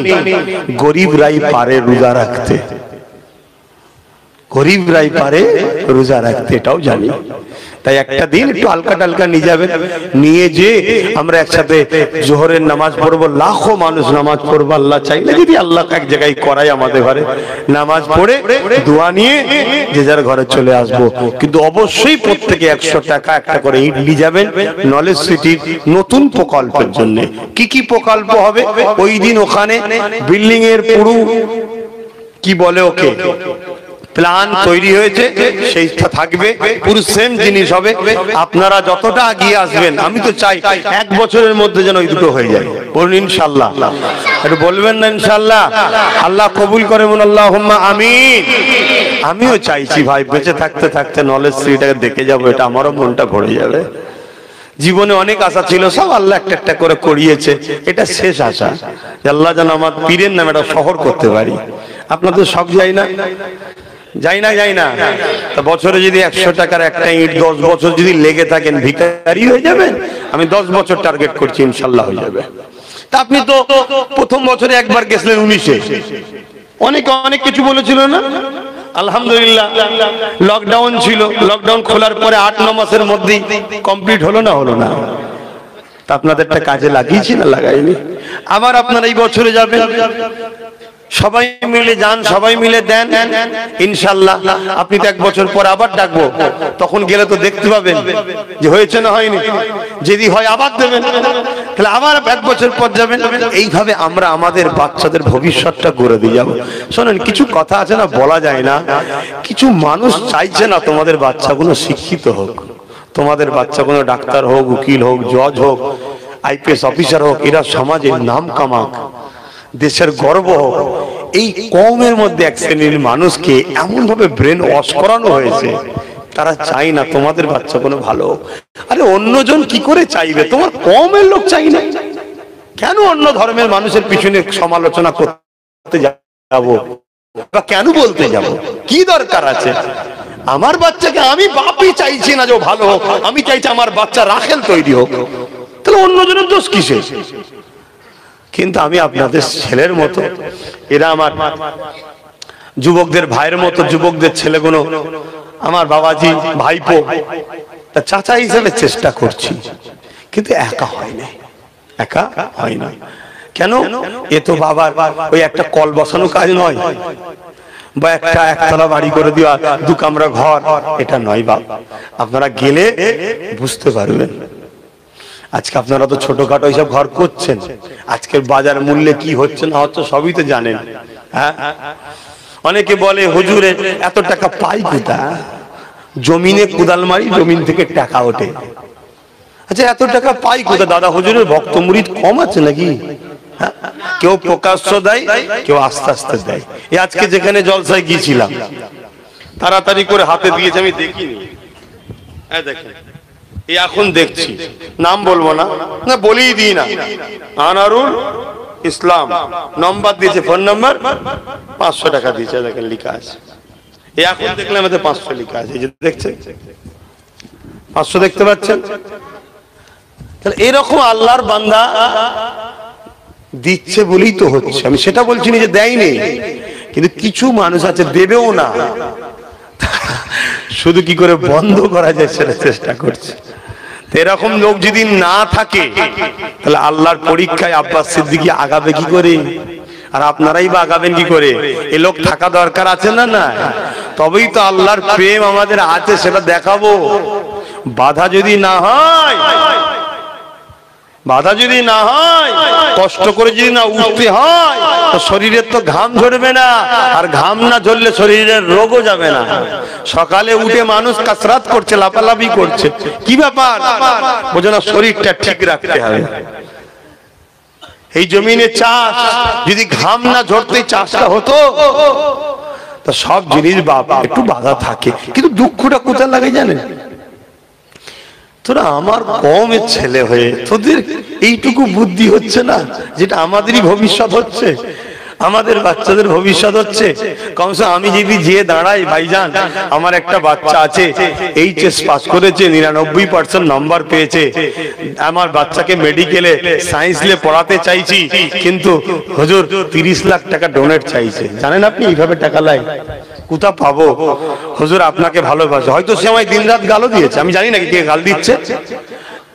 গরিবরাই পারে রোজা রাখতে, গরিবরাই পারে রোজা রাখতে, এটাও জানি। তাই একটা দিন একটু হালকা টালকা নিয়ে যাবেন, নিয়ে যে আমরা একসাথে জোহরের নামাজ পড়বো, লাখো মানুষ নামাজ পড়বো, আল্লাহ চাইলে যদি আল্লাহ এক জায়গায় করায় আমাদের ঘরে, নামাজ পড়ে দোয়া নিয়ে যে যার ঘরে চলে আসবো। কিন্তু অবশ্যই প্রত্যেকে 100 টাকা একটা করে ইট নিয়ে যাবেন নলেজ সিটির নতুন প্রকল্পের জন্য। কি কি প্রকল্প হবে ওই দিন? ওখানে বিল্ডিং এর পুরো কি বলে ওকে প্ল্যান তৈরি হয়েছে, সেইটা থাকবে, পুরো সেম জিনিস হবে। আপনারা যতটা এগিয়ে আসবেন, আমি তো চাই 1 বছরের মধ্যে যেন ওই দুটো হয়ে যায়। বলুন ইনশাআল্লাহ। একটু বলবেন না ইনশাআল্লাহ? আল্লাহ কবুল করে বলুন আল্লাহুম্মা আমিন। আমিও চাইছি ভাই, বেঁচে থাকতে থাকতে নলেজ সিটিটাকে দেখে যাবো, এটা আমারও মনটা ভরে যাবে। জীবনে অনেক আশা ছিল, সব আল্লাহ একটা একটা করে করিয়েছে, এটা শেষ আশা। আল্লাহ যেন আমার পীরের নামে একটা শহর করতে পারি। আপনাদের সব যাই না, যাই না, যাই না। তা বছরে যদি 100 টাকার একটা ইট 10 বছর যদি লেগে থাকেন, ভিখারি হয়ে যাবেন। আমি 10 বছর টার্গেট করছি, ইনশাল্লাহ হয়ে যাবে। তা আপনি তো প্রথম বছরে একবার গেছিলেন 19-এ, অনেক কিছু বলেছিল না? আলহামদুলিল্লাহ লকডাউন ছিল, লকডাউন খোলার পরে 8-9 মাসের মধ্যেই কমপ্লিট হলো না? হলো না? তা আপনাদেরটা কাজে লাগিয়েছি না লাগাইনি? আবার আপনারা এই বছরে যাবেন, সবাই মিলে যান, সবাই মিলে দেন, ইনশাআল্লাহ। আপনি তো 1 বছর পর আবার ডাকবো, তখন গেলে তো দেখতে পাবেন যে হয়েছে না হয়নি। যদি হয় আবার দেবেন, তাহলে আবার 1 বছর পর যাবেন। এইভাবে আমরা আমাদের বাচ্চাদের ভবিষ্যৎটা গড়ে দিয়ে যাবো। শোনেন, কিছু কথা আছে না, বলা যায় না। কিছু মানুষ চাইছে না তোমাদের বাচ্চাগুলো শিক্ষিত হোক, তোমাদের বাচ্চাগুলো ডাক্তার হোক, উকিল হোক, জজ হোক, IPS অফিসার হোক, এরা সমাজের নাম কামাক, দেশের গর্ব হোক। এই কওমের মধ্যে এক শ্রেণীর মানুষকে এমন ভাবে ব্রেন ওয়াশ করানো হয়েছে, তারা চাই না তোমাদের বাচ্চা কোনো ভালো। আরে অন্যজন কি করে চাইবে? তোমার কওমের লোক চাই না কেন? অন্য ধর্মের মানুষের পিছনে সমালোচনা করতে যাব বা কেন বলতে যাব? কি দরকার আছে? আমার বাচ্চাকে আমি বাপই চাইছি না যে ভালো হোক, আমি চাইছি আমার বাচ্চা রাখেল তৈরি হোক। তাহলে অন্যজনের দোষ কিসে? কিন্তু আমি আপনাদের ছেলের মতো, এরা আমার যুবকদের ভাইয়ের মতো, যুবকদের ছেলেগুলো আমার বাবাজি, ভাইপো, তা চাচা হিসেবে চেষ্টা করছি, কিন্তু একা হয় না, একা হয় না। কেন? এ তো বাবার ওই একটা কল বসানো কাজ নয়, বা একটা একতলা বাড়ি করে দেওয়া, 2 কামরা ঘর, এটা নয় বাপ। আপনারা গেলে বুঝতে পারবেন। আজকে আপনারা তো ছোটখাটো এইসব ঘর করছেন, আজকের বাজার মূল্যে কি হচ্ছে না হচ্ছে সবই তো জানেন। হ্যাঁ, অনেকে বলে হুজুরে এত টাকা পাই কোথা? জমিনে কোদাল মারি, জমিন থেকে টাকা ওঠে। আচ্ছা এত টাকা পাই কোথায়? দাদা হুজুরের ভক্ত মুরিদ কম আছে নাকি? কেউ প্রকাশ্য দেয়, কেউ আস্তে আস্তে দেয়। এই আজকে যেখানে জলসায় গিয়েছিলাম, তাড়াতাড়ি করে হাতে দিয়েছে, আমি দেখিনি। দেখেন এই এখন দেখছি, নাম বলবো না, না বলেই দিই না, আনারুল ইসলাম নম্বর দিয়েছে, ফোন নাম্বার, 500 টাকা দিয়েছে। দেখেন লেখা আছে, এই এখন দেখলাম এতে 500 লেখা আছে। এই যে দেখছেন 500 দেখতে পাচ্ছেন? তাহলে এরকম আল্লাহর বান্দা দিচ্ছে বলেই তো হচ্ছে। আমি সেটা বলছি না যে দেয়নি, কিন্তু কিছু মানুষ আছে দেবেও না, শুধু কি করে বন্ধ করা যায় সেটা চেষ্টা করছে। এরকম লোক যদি না থাকে তাহলে আল্লাহর পরীক্ষায় আব্বাস সিদ্দিকী আগাবে কি করে? আর আপনারাই বা আগাবেন কি করে? এ লোক থাকা দরকার আছে না? না, তবেই তো আল্লাহর প্রেম আমাদের আছে সেটা দেখাবো। বাধা যদি না হয়, বাধা যদি না হয়, কষ্ট করে যদি না উঠতে হয়, তো শরীরের তো ঘাম ঝরবে না, আর ঘাম না ঝরলে শরীরের রোগও যাবে না। সকালে উঠে মানুষ কাসরাত করছে, লাফালাফি করছে, কি ব্যাপার? বোঝো না, শরীরটা ঠিক রাখতে হবে। এই জমিনে চাষ যদি ঘাম না ঝরতে চাষটা হতো, তা সব জিনিস বাবা একটু বাধা থাকে। কিন্তু দুঃখটা কোথায় লাগে জানেন? তোরা আমার কমের ছেলে হয়ে তোদের এইটুকু বুদ্ধি হচ্ছে না, যেটা আমাদেরই ভবিষ্যৎ হচ্ছে, আমাদের বাচ্চাদের ভবিষ্যৎ হচ্ছে। কমসে আমি যদি যে দাঁড়াই, ভাইজান আমার একটা বাচ্চা আছে এইচএস পাস করেছে, 99% নম্বর পেয়েছে, আমার বাচ্চাকে মেডিকেলে সায়েন্স নিয়ে পড়াতে চাইছি, কিন্তু হুজুর 30 লাখ টাকা ডোনেট চাইছে। জানেন আপনি এইভাবে টাকা লাই কোথা পাবো? হুজুর আপনাকে ভালোবাসে, হয়তো সে আমায় দিন রাত গালও দিয়েছে, আমি জানি না কে গাল দিচ্ছে,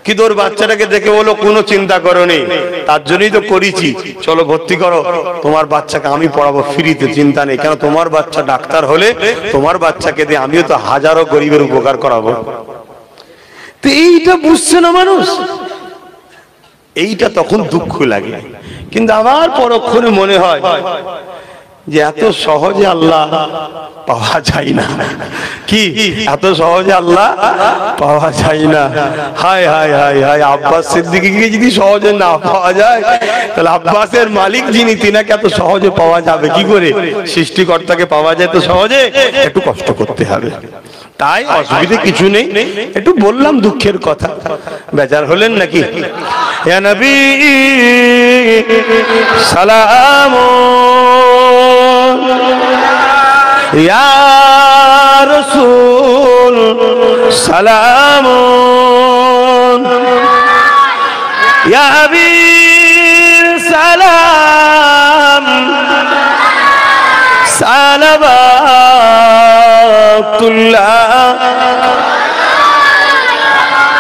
কিন্তু ওর বাচ্চাটাকে দেখে বলো কোনো চিন্তা করোনি, তার জন্যই তো করেছি, চলো ভর্তি করো, তোমার বাচ্চাকে আমি পড়াবো ফ্রিতে, চিন্তা নেই। কেন তোমার বাচ্চা ডাক্তার হলে তোমার বাচ্চাকে দিয়ে আমিও তো হাজারো গরিবের উপকার করাবো। তো এইটা বুঝছে না মানুষ, এইটা তখন দুঃখ লাগে। কিন্তু আবার পরক্ষণে মনে হয় যে এত সহজে আল্লাহ পাওয়া যায় না। কি এত সহজে আল্লাহ পাওয়া যায় না? হায় হায় হায় হায়, আব্বাস সিদ্দিকীকে যদি সহজে না পাওয়া যায়, তাহলে আব্বাসের মালিক যিনি, তিনাকে এত সহজে পাওয়া যাবে কি করে? সৃষ্টিকর্তাকে পাওয়া যায় তো সহজে, একটু কষ্ট করতে হবে। তাই অসুবিধে কিছু নেই, একটু বললাম দুঃখের কথা, বেজার হলেন নাকি? ইয়া নবী সালাম, ইয়া রাসূল সালাম, ইয়া হাবিব সালাম, সালাওয়াতুল্লাহ।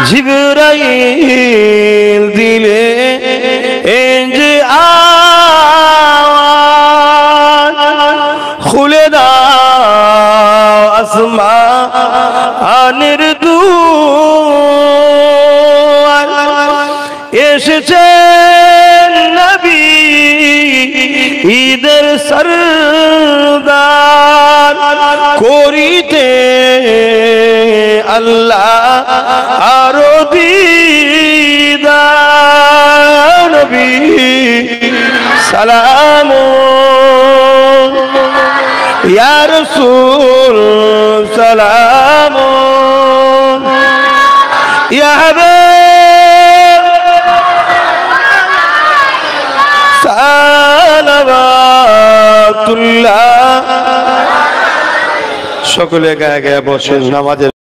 জিবরাইল দিলে যে আওয়াজ, খুলে দাও আসমানের দুয়ার, এসেছেন নবী ঈদের সরদার, করিতে আল্লাহ আরো দিদার। নবী সালাম, ইয়া রাসূল সালাম, ইয়া হাবিব সালাওয়াতুল্লাহ। সকলে গায়ে গায়ে বসেন নামাজের